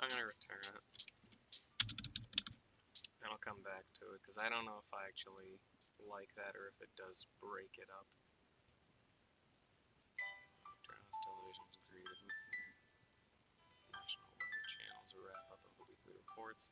I'm gonna return it. And I'll come back to it, because I don't know if I actually like that or if it does break it up. Journalist television is greeted with national weather channels, a wrap-up of the weekly reports.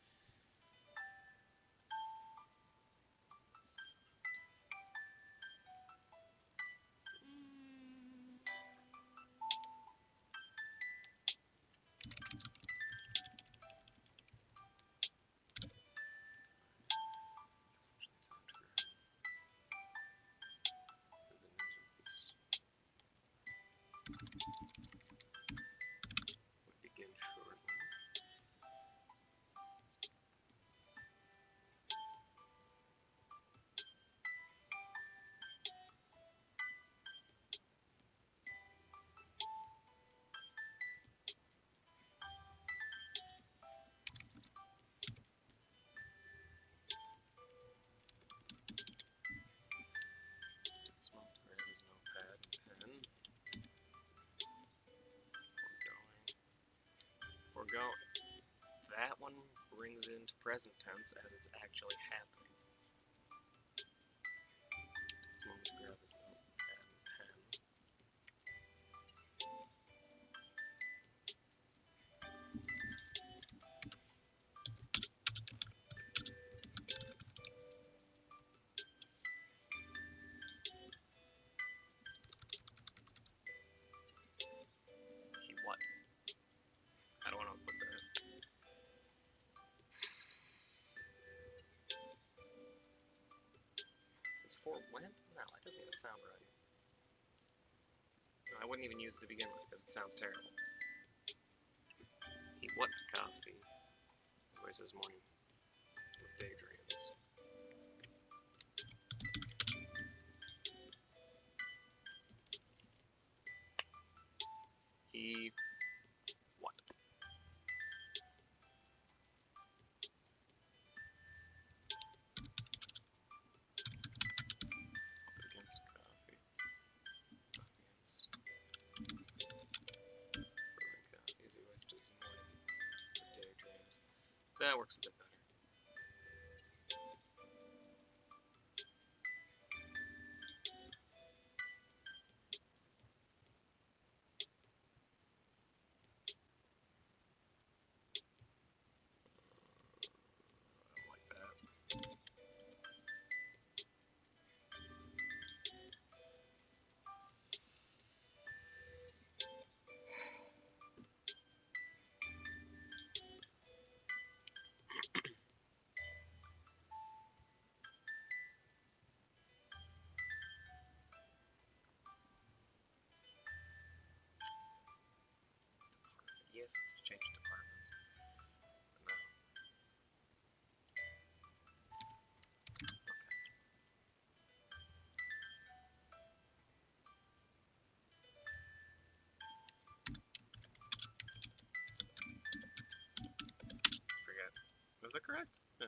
Begin shortly. Small grab his notepad and pen. We're going. That one brings it into present tense as it's actually happening. Small grab his notepad and pen. He what? I don't want to put that. It's for when? No, that doesn't even sound right. No, I wouldn't even use it to begin with because it sounds terrible. He what coffee? Voice this morning with daydreams. He what? Up against coffee. Up against brewing coffees. He wasted his morning with daydreams. That works a bit better. I don't like that. Yes, it's changed departments. But no. Forget. Was that correct? Yeah.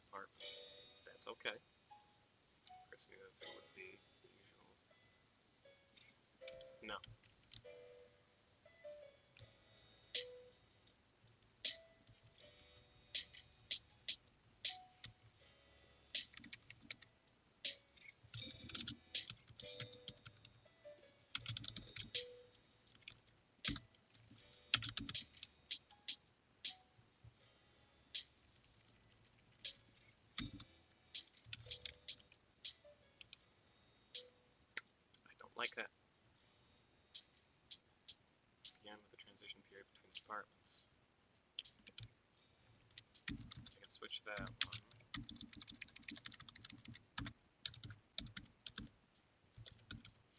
departments. That's okay. Chris knew that there would be the usual. No. I don't like that. Began with the transition period between the departments. I can switch that one.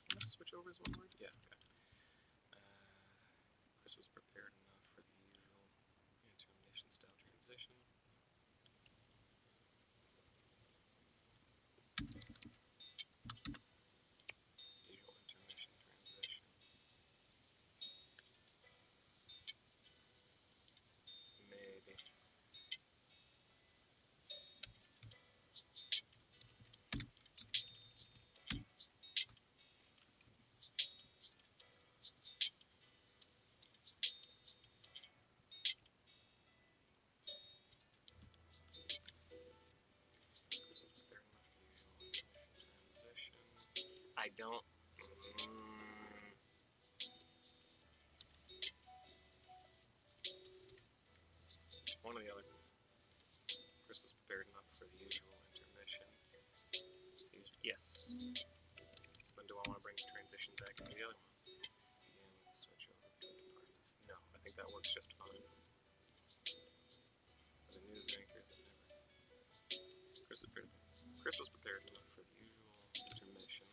Can I switch over as one word? Yeah, okay. Chris was prepared enough for the usual intermination style transition. Usual intermission transition. Maybe. Chris was prepared enough for the usual intermission transition. I don't. One or the other. Chris was prepared enough for the usual intermission. Yes. So then do I want to bring the transition back into the other one? Again, switch over between departments. No, I think that works just fine. For the news anchors that never. Chris was prepared enough for the usual intermission.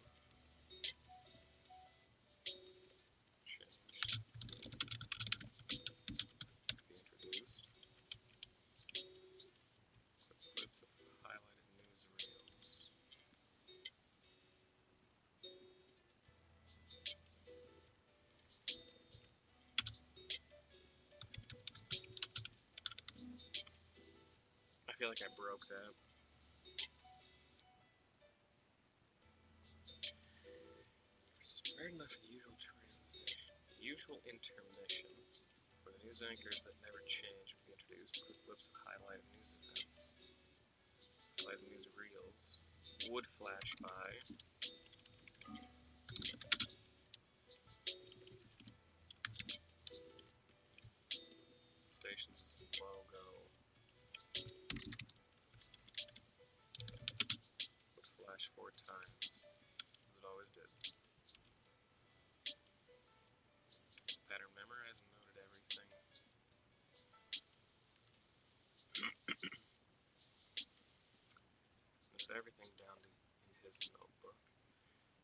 Change. Be introduced. Clips of highlighted news reels. I feel like I broke that. Prepared enough for the usual transition. Usual intermission. For the news anchors that never change be introduced. Quick clips of highlighted news events. Highlighted news reels. Would flash by. Station's logo. Would flash 4 times. As it always did. Pattern memorize and noted everything. Noted everything down in his notebook.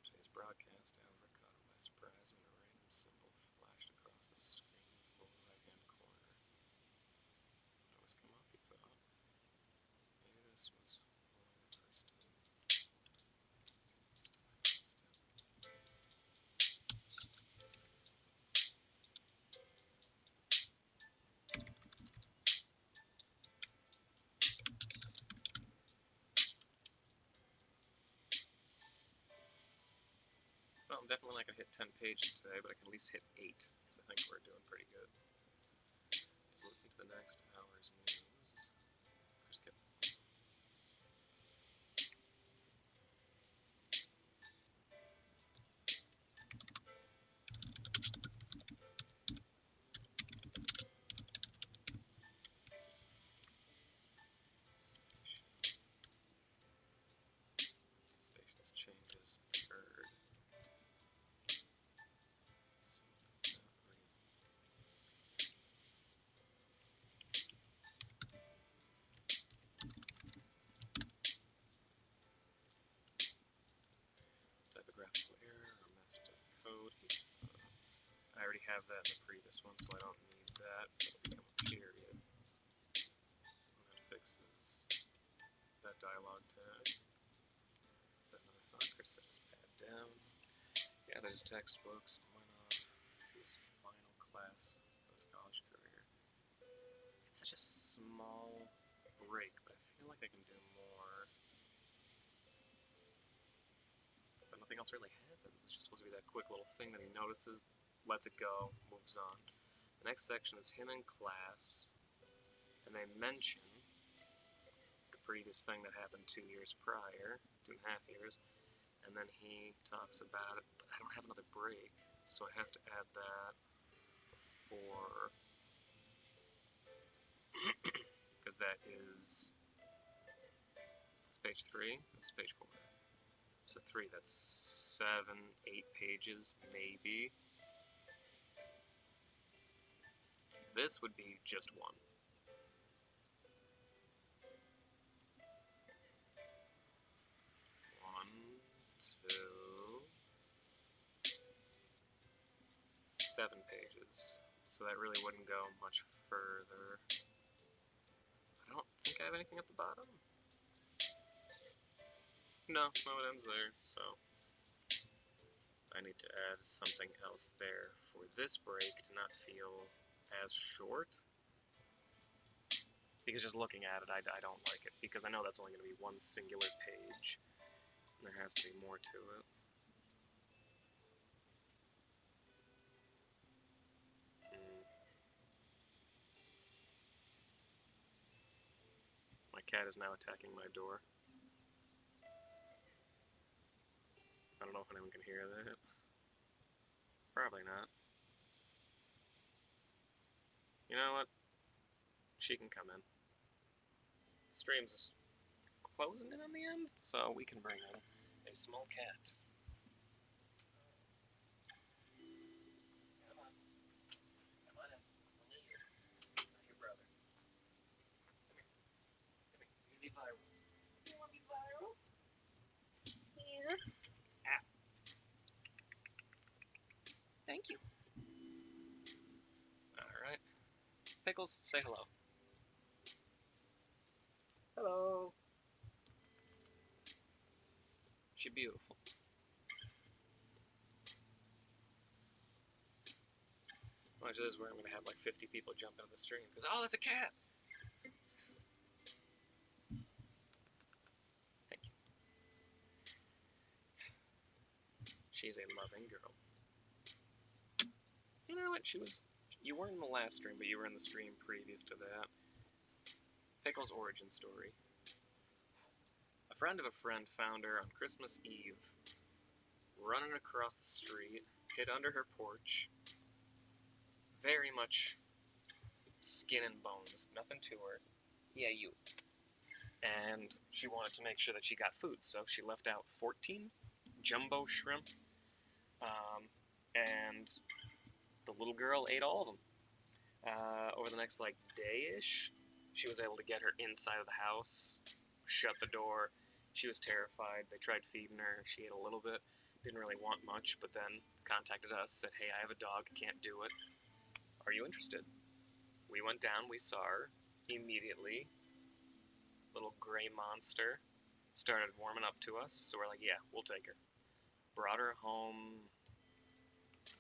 Today's broadcast, however, caught him by surprise when a random symbol flashed across the screen's lower right-hand corner. It always come up, he thought. Maybe this was only the first step. Well, I'm definitely not going to hit 10 pages today, but I can at least hit 8, because I think we're doing pretty good. So listen to the next hour's news. Just kidding. Station's changes occurred. Typographical error or messed up code. I already have that in the previous one, so I don't need that. It'll become a period. And that fixes that dialogue tag. That another font. Chris set his pad down. Gathered his textbooks and went off to his final class of his college career. It's such a small break, but I feel like I can do more. But nothing else really happens. It's just supposed to be that quick little thing that he notices, lets it go, moves on. The next section is him in class, and they mention the previous thing that happened 2 years prior, 2.5 years, and then he talks about it, but I don't have another break, so I have to add that for, because that is, it's page 3, this is page 4. So 3, that's 7, 8 pages, maybe. This would be just 1. 1, 2, 7 pages. So that really wouldn't go much further. I don't think I have anything at the bottom. No, it ends there, so I need to add something else there for this break to not feel as short. Because just looking at it, I don't like it, because I know that's only going to be one singular page. And there has to be more to it. My cat is now attacking my door. I don't know if anyone can hear that. Probably not. You know what? She can come in. The stream's closing in on the end, so we can bring in a small cat. Come on. Come on in. Only you. Not your brother. Come here. Come here. You be viral. You want to be viral? Here. Ah. Thank you. Alright. Pickles, say hello. Hello. She's beautiful. Watch this, where I'm going to have like 50 people jump into the stream, because, oh, that's a cat! Thank you. She's a loving girl. You know what, you weren't in the last stream, but you were in the stream previous to that. Pickle's origin story. A friend of a friend found her on Christmas Eve, running across the street, hid under her porch, very much skin and bones, nothing to her. Yeah, you. And she wanted to make sure that she got food, so she left out 14 jumbo shrimp, and the little girl ate all of them. Over the next, like, day-ish, she was able to get her inside of the house, shut the door. She was terrified. They tried feeding her. She ate a little bit. Didn't really want much, but then contacted us, said, hey, I have a dog, can't do it. Are you interested? We went down, we saw her immediately. Little gray monster started warming up to us, so we're like, yeah, we'll take her. Brought her home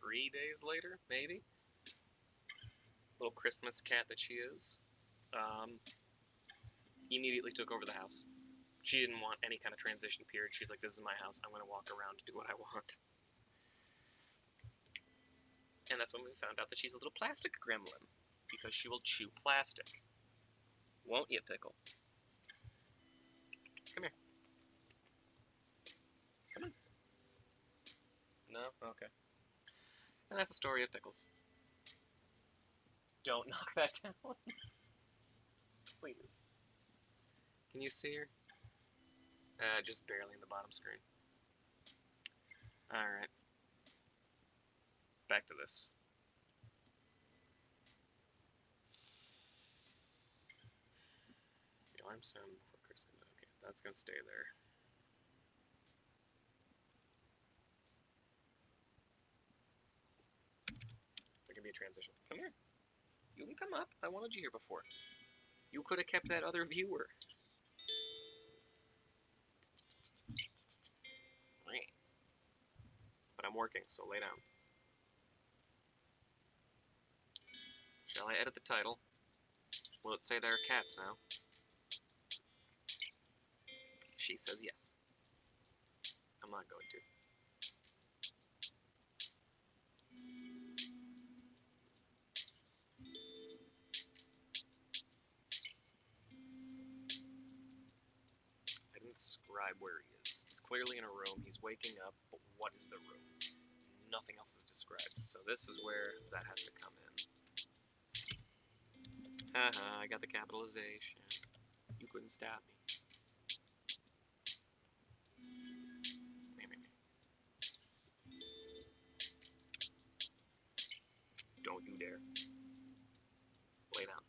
3 days later, maybe. Little Christmas cat that she is. Immediately took over the house. She didn't want any kind of transition period. She's like, this is my house. I'm going to walk around to do what I want. And that's when we found out that she's a little plastic gremlin, because she will chew plastic. Won't you, Pickle? Come here. Come on. No? Okay. And that's the story of Pickles. Don't knock that down. Please. Can you see her? Just barely in the bottom screen. Alright. Back to this. The alarm sound before Chris can... Okay, that's gonna stay there. There can be a transition. Come here. You can come up. I wanted you here before. You could have kept that other viewer. But I'm working, so lay down. Shall I edit the title? Will it say there are cats now? She says yes. I'm not going to. I didn't describe where he is. He's clearly in a room. He's waking up, but what is the room? Nothing else is described. So this is where that has to come in. Haha, I got the capitalization. You couldn't stop me. Don't you dare. Lay down.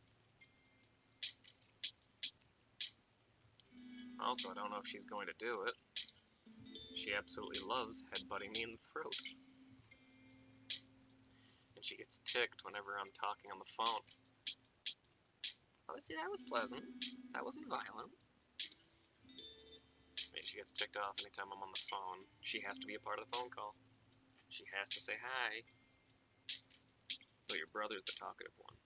Also, I don't know if she's going to do it. She absolutely loves headbutting me in the throat. And she gets ticked whenever I'm talking on the phone. Oh, see, that was pleasant. That wasn't violent. I mean, she gets ticked off anytime I'm on the phone. She has to be a part of the phone call. She has to say hi. Though your brother's the talkative one.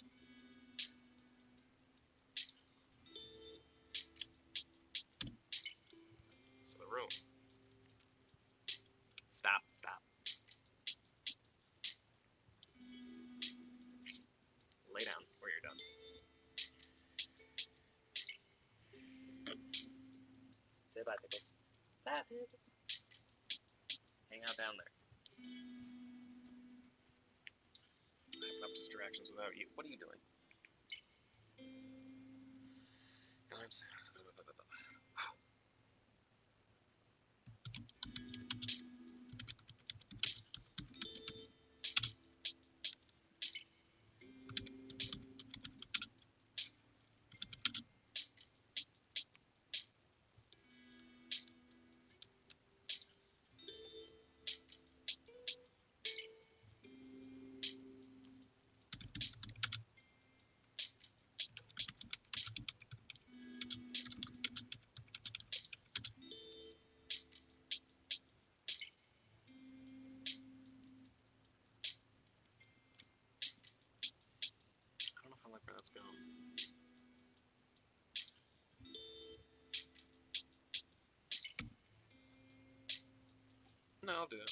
So the room. Stop, stop. Lay down or you're done. Say bye, Pickles. Bye, Pickles. Hang out down there. I have enough distractions without you. What are you doing? I'm sad. I don't know if I like where that's going. No, I'll do it.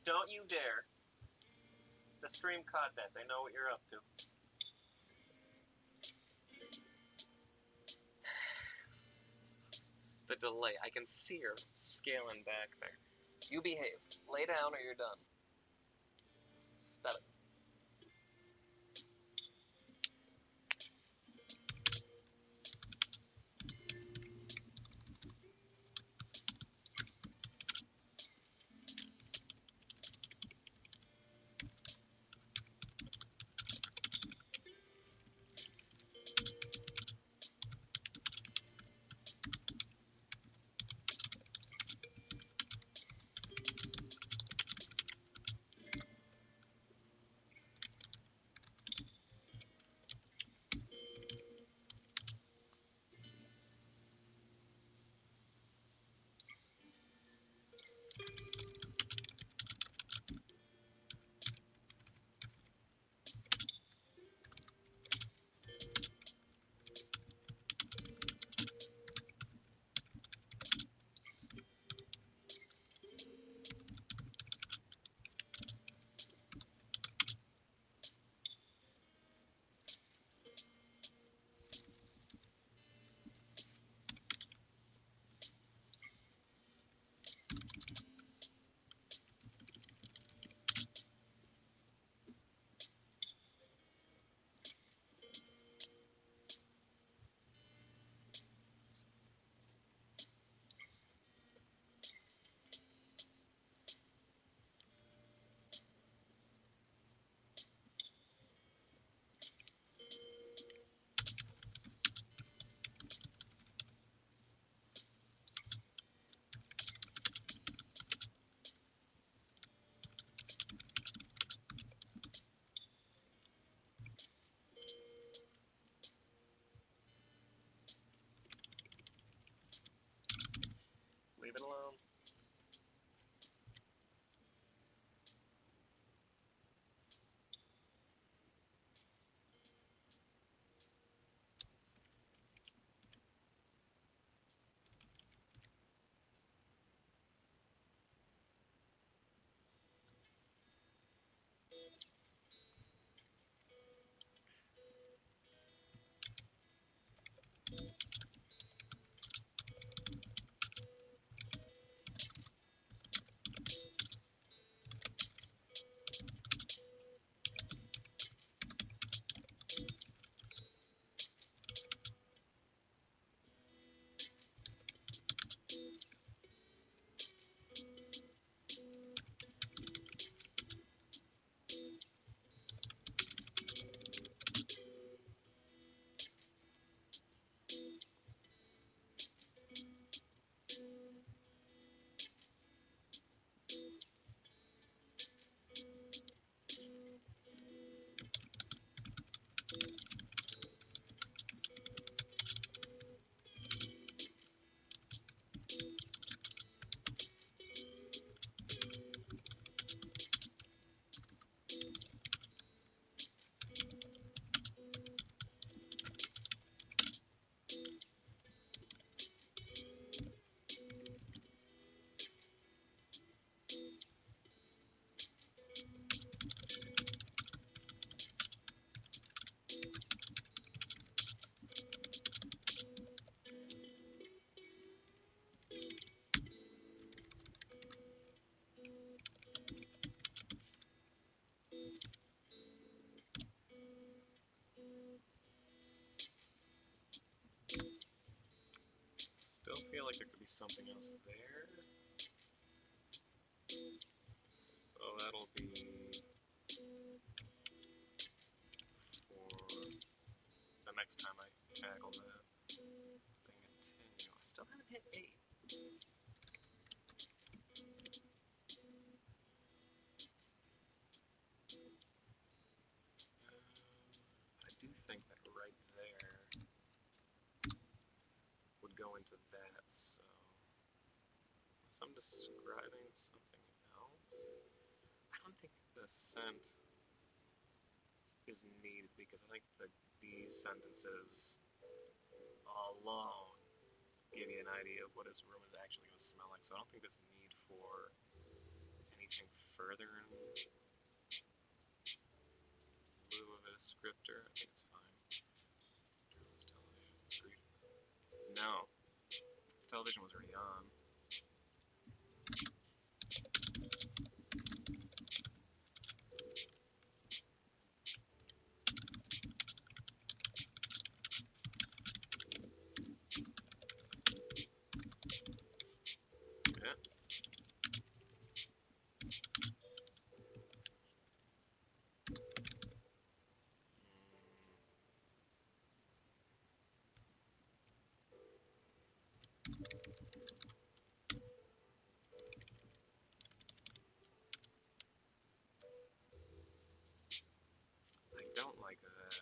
Don't you dare. The stream caught that. They know what you're up to. The delay. I can see her scaling back there. You behave. Lay down or you're done. Stop it. feel like there could be something else there. So that'll be for the next time I tackle that. Then continue. I still haven't hit 8. I do think that right there would go into that, so unless I'm describing something else, I don't think the scent is needed because I think that these sentences alone give you an idea of what his room is actually going to smell like, so I don't think there's a need for anything further in lieu of a descriptor. I think it's fine. It's television. No, this television was already on. Yeah. I don't like that.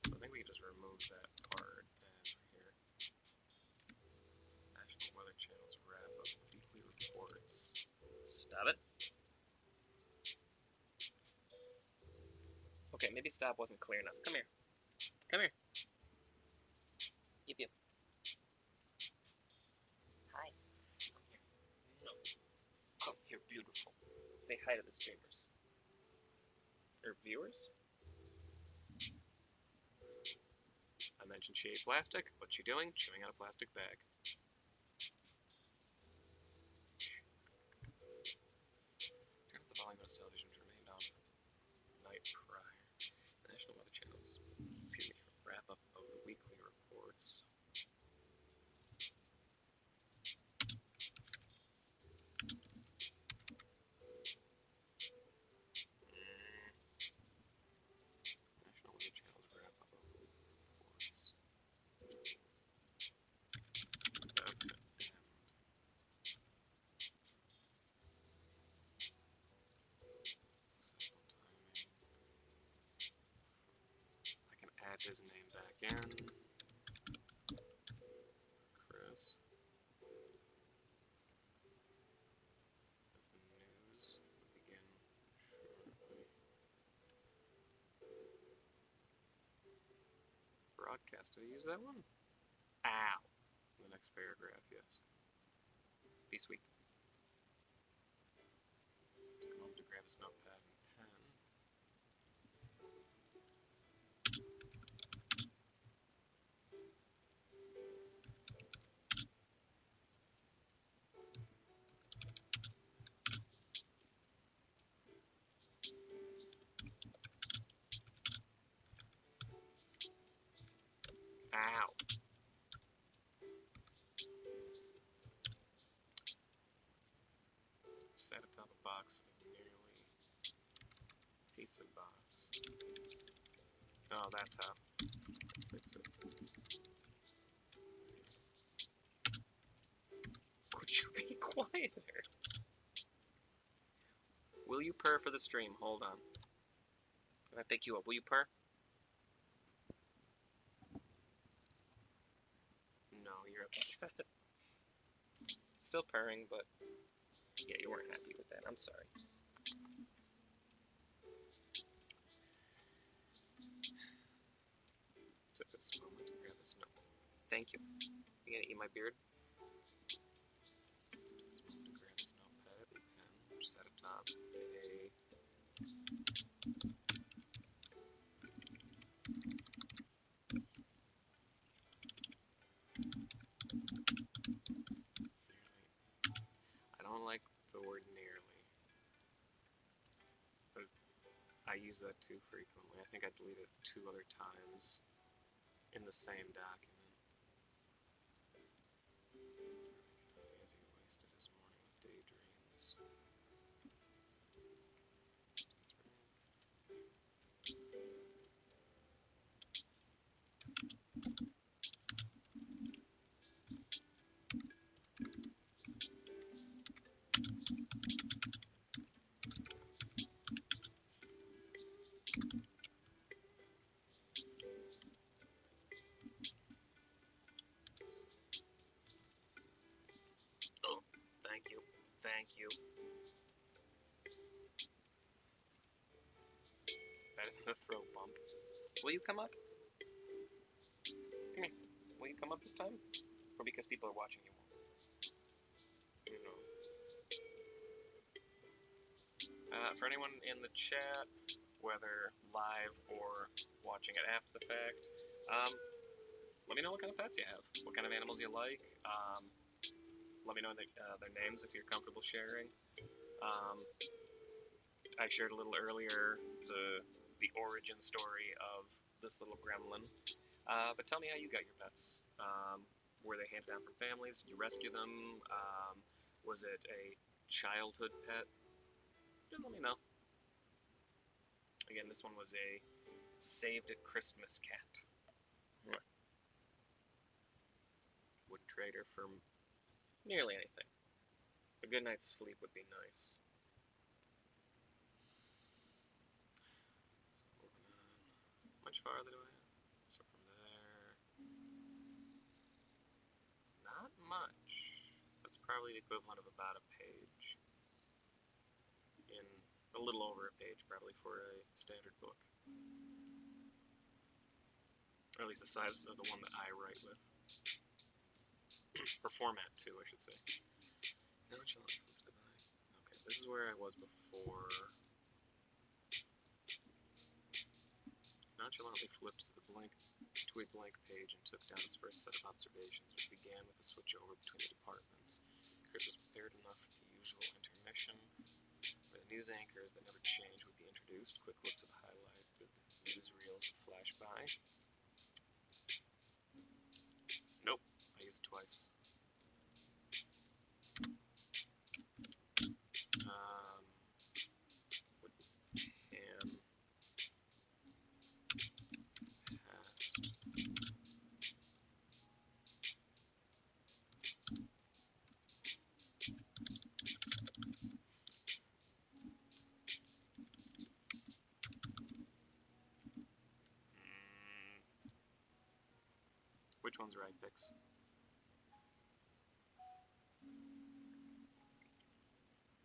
So I think we can just remove that part and here. National Weather Channel's wrap up weekly reports. Stop it. Okay, maybe stop wasn't clear enough. Come here. Come here. Yip yip. Hi. Come here. No. Come here, beautiful. Say hi to the streamers. Or viewers? I mentioned she ate plastic. What's she doing? Chewing out a plastic bag. Turn up the volume on his television, which remained on for the night prior. National Weather Channel's, excuse me, wrap up of the weekly reports. National Weather Channel's wrap up of the weekly reports. About to end. Session timing. I can add his name back in. Chris. As the news will begin shortly. Broadcast. Did I use that one? Ow. The next paragraph, yes. Be sweet. Took a moment to grab his notepad and pen. Ow. Sat atop a box of nearly pizza box. Oh, that's how. Fix it. Could you be quieter? Will you purr for the stream? Hold on. If I pick you up, will you purr? No, you're upset. Still purring, but yeah, you weren't happy with that. I'm sorry. Took this moment to grab his note. Thank you. You gonna eat my beard? This moment to grab his notepad and pen, which sat atop a I don't like the word nearly, but I use that too frequently. I think I deleted it 2 other times in the same document. Will you come up? Come here. Will you come up this time? Or because people are watching you won't? You know. For anyone in the chat, whether live or watching it after the fact, let me know what kind of pets you have, what kind of animals you like. Let me know their names if you're comfortable sharing. I shared a little earlier the origin story of this little gremlin, but tell me how you got your pets. Were they handed down from families? Did you rescue them? Was it a childhood pet? Just let me know. Again, this one was a saved at Christmas cat. Wouldn't trade her for nearly anything. A good night's sleep would be nice. So moving on. How much farther do I have? So from there, not much. That's probably the equivalent of about a page. In a little over a page, probably, for a standard book. Or at least the size of the one that I write with. Or format, too, I should say. Nonchalantly flip to the back. Okay, this is where I was before. Nonchalantly flipped to a blank page and took down his first set of observations, which began with the switchover between the departments. Chris was prepared enough for the usual intermission, where the news anchors that never change would be introduced. Quick looks at the highlighted newsreels would flash by. Nope, I used it twice. And past. Which one's right, Pix?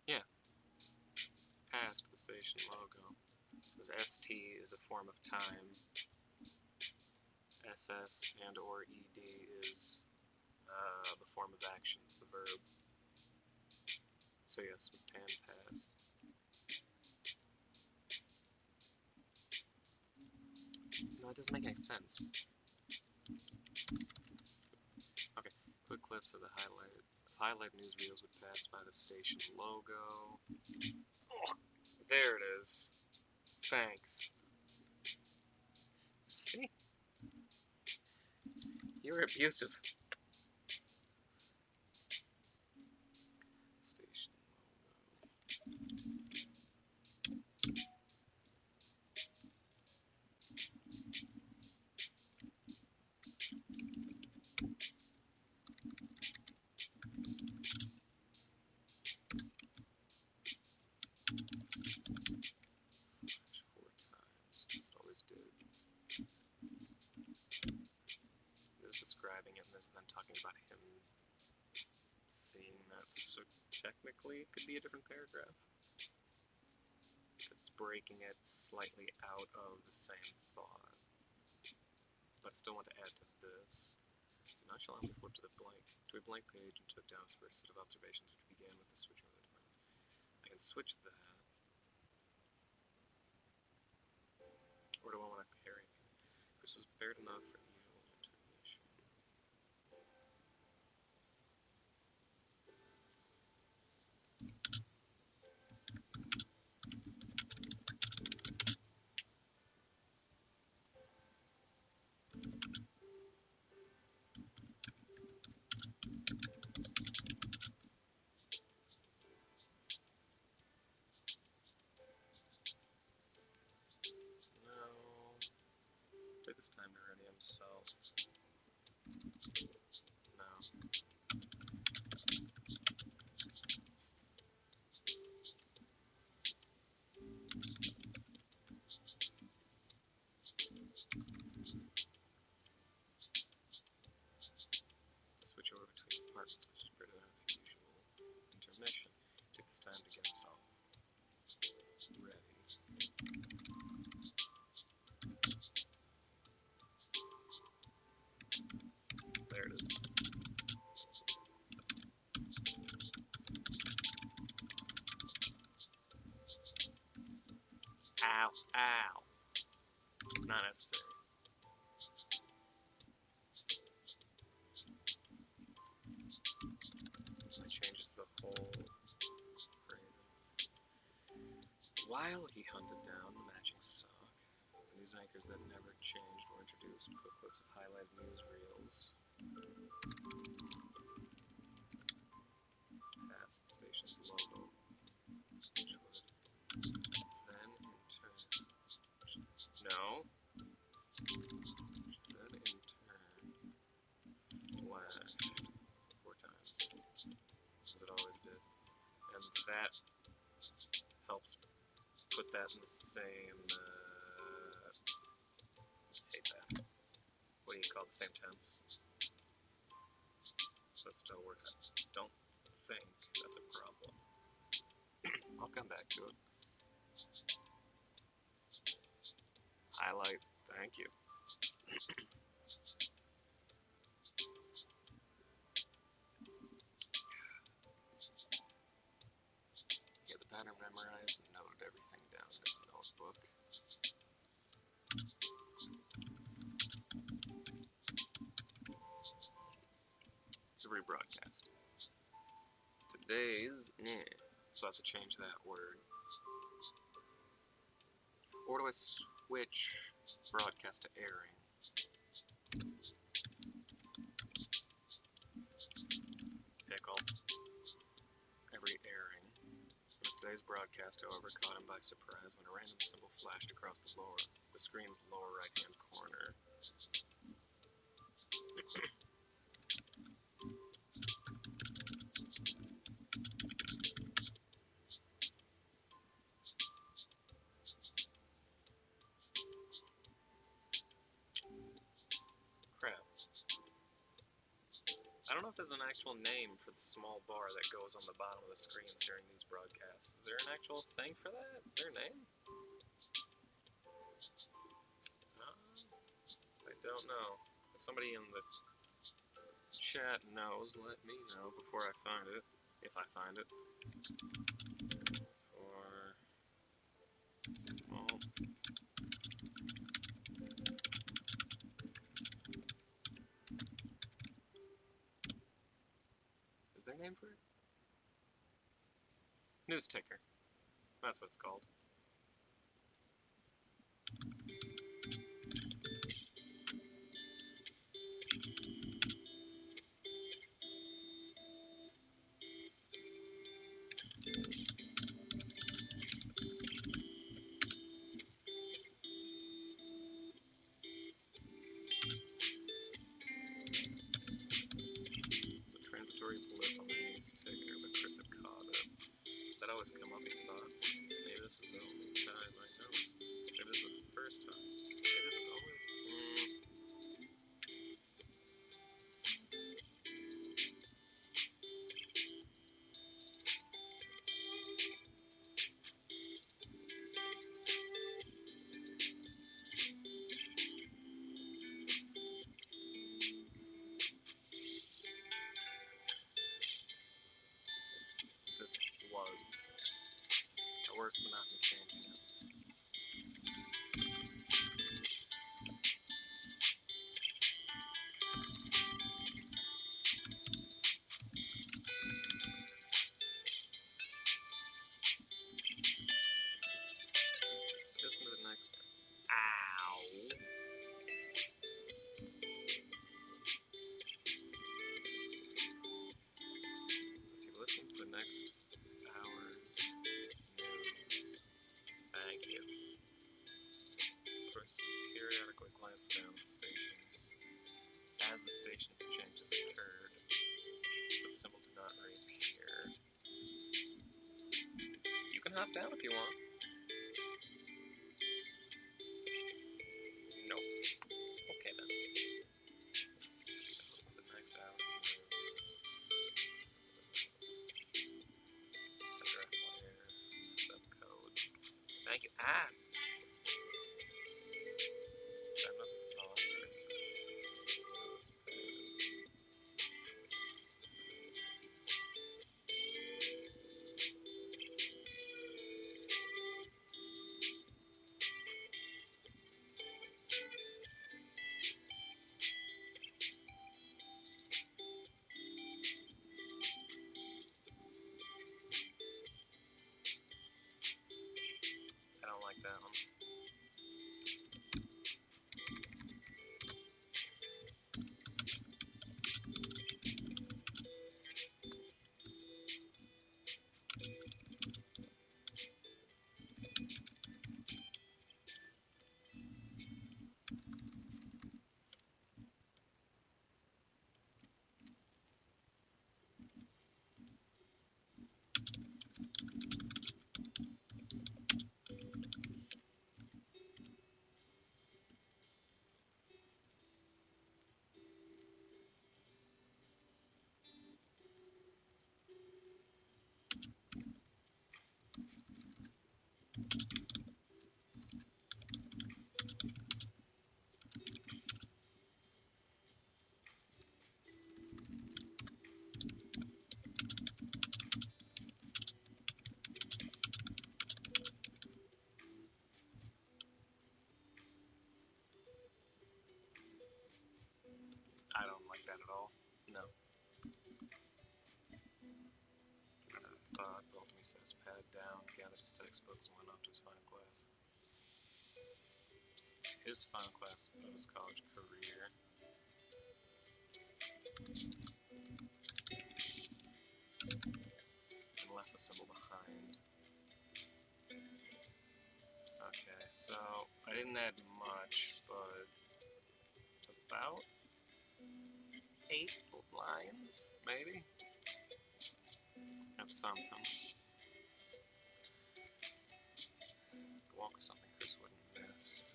Yeah. Past the station logo. Because ST is a form of time. SS and or ED is the form of action, the verb. So yes, pan past. No, it doesn't make any sense. Okay, quick clips of the highlight newsreels would pass by the station logo. Oh, there it is. Thanks. See? You're abusive. Station logo. Flash 4 times, as it always did. This is describing it, and this is then talking about him seeing that. So technically, it could be a different paragraph. Because it's breaking it slightly out of the same thought. But I still want to add to this. So nonchalantly flipped to a blank page and took down his first set of observations, which began with the switch over the departments. I can switch that. Or do I want to carry it? Chris was prepared enough for the usual intermission. No. Take this time to ready himself. No. Switch over between departments, Chris was prepared enough for the usual intermission. Take this time to get himself ready. unnecessary. That changes the whole phrasing. While he hunted down the matching sock, news anchors that never changed were introduced. Quick clips of highlighted newsreels. Past the station's logo. Which would then in turn. No. Then in turn flashed 4 times. As it always did. And that helps put that in the same. Hate that. What do you call the same tense? So it still works out. Don't think that's a problem. I'll come back to it. Highlight. Thank you. Get the pattern memorized and noted everything down in his notebook. To rebroadcast. Today's so I have to change that word. Or do I switch broadcast to airing? Pickle. Every airing. Today's broadcast, however, caught him by surprise when a random symbol flashed across the screen's lower right-hand corner. Crap. I don't know if there's an actual name for the small bar that goes on the bottom of the screens during these broadcasts. Is there an actual thing for that? Is there a name? I don't know. If somebody in the chat knows, let me know before I find it. If I find it. For small. Is there a name for it? News ticker. That's what it's called. The transitory blip on the news ticker, but Chris had caught it. That always come up, he thought. Maybe this is the only time I noticed. Maybe this is the first time. Maybe this is only. This was. It works, but not me changing it. Listen to the next one. Ow! Let's see, listen to the next hour's news. Thank you. Of course, periodically glance down at the stations. As the station's changes occurred, but the symbol did not reappear. You can hop down if you want. Nope. Okay then. Let's listen to the next hour's news. Address layer, subcode. Thank you. Ah! I'm not thought Chris is He set his pad down, gathered his textbooks, and went off to his final class. His final class of his college career. And left the symbol behind. Okay, so I didn't add much, but about 8 lines, maybe? That's something. Walk is something Chris wouldn't miss.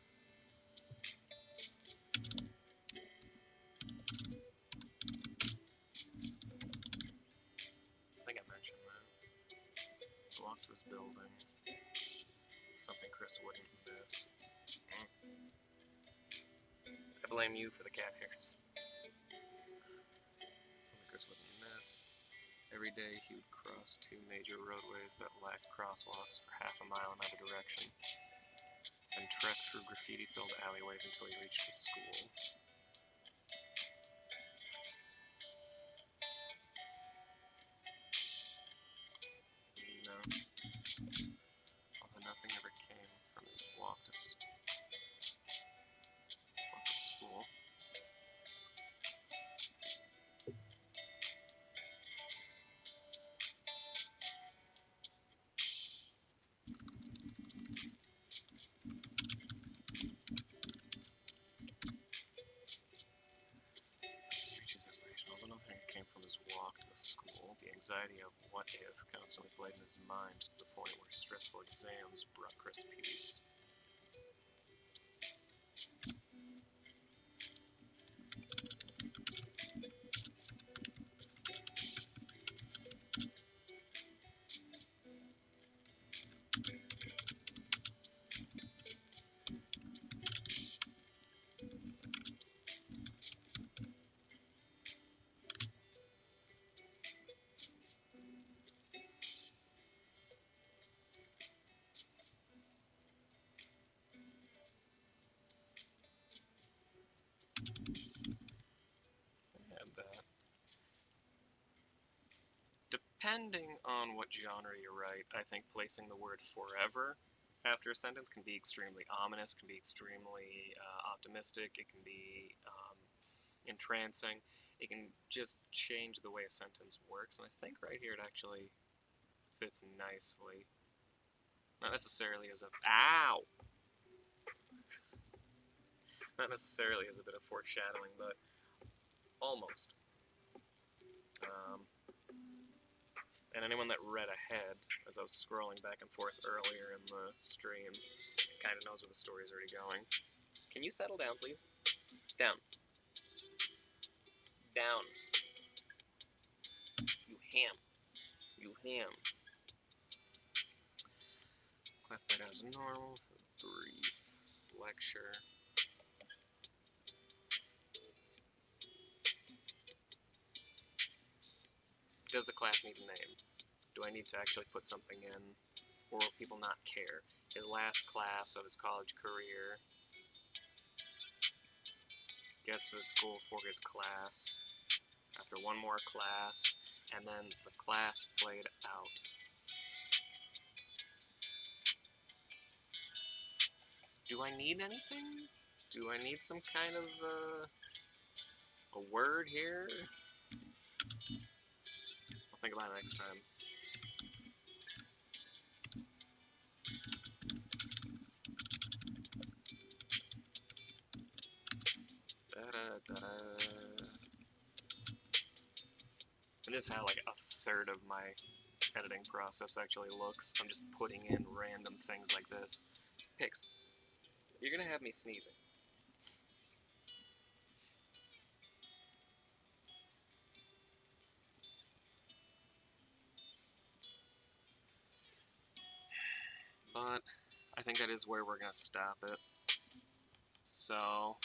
I think I mentioned that. The walk to his building. Something Chris wouldn't miss. I blame you for the cat hairs. Something Chris wouldn't miss. Every day he would cross 2 major roadways that lacked crosswalks for half a mile in either direction, and trek through graffiti-filled alleyways until he reached his school. No. Although nothing ever came from his walk to school. He reached his destination. Although nothing ever came from his walk to the school, the anxiety of what if constantly played in his mind to the point where stressful exams brought Chris peace. And that. Depending on what genre you write, I think placing the word forever after a sentence can be extremely ominous, can be extremely optimistic, it can be entrancing, it can just change the way a sentence works, and I think right here it actually fits nicely. Not necessarily as a not necessarily as a bit of foreshadowing, but almost. And anyone that read ahead as I was scrolling back and forth earlier in the stream kind of knows where the story is already going. Can you settle down, please? Down. Down. You ham. You ham. Class played as normal for the brief lecture. Does the class need a name? Do I need to actually put something in? Or will people not care? His last class of his college career. Gets to the school for his class. After one more class. And then the class played out. Do I need anything? Do I need some kind of a word here? I'll think about it next time. And this is how like a third of my editing process actually looks. I'm just putting in random things like this. Pix, you're gonna have me sneezing. But I think that is where we're gonna stop it. So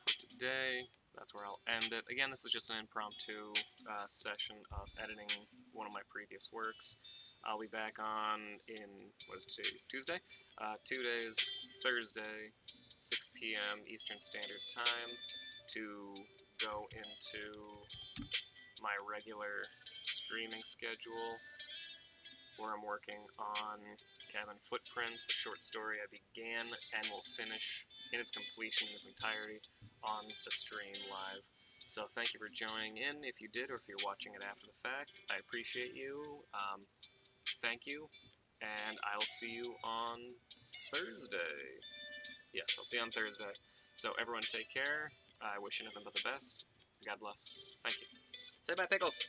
for today, that's where I'll end it. Again, this is just an impromptu session of editing one of my previous works. I'll be back on in, what is today, Tuesday? 2 days, Thursday, 6 p.m. Eastern Standard Time to go into my regular streaming schedule where I'm working on Cabin Footprints, the short story I began and will finish in its completion in its entirety on the stream live. So thank you for joining in if you did, or if you're watching it after the fact. I appreciate you. Thank you, and I'll see you on Thursday. Yes, I'll see you on Thursday. So everyone take care. I wish you nothing but the best. God bless. Thank you. Say bye, Pickles.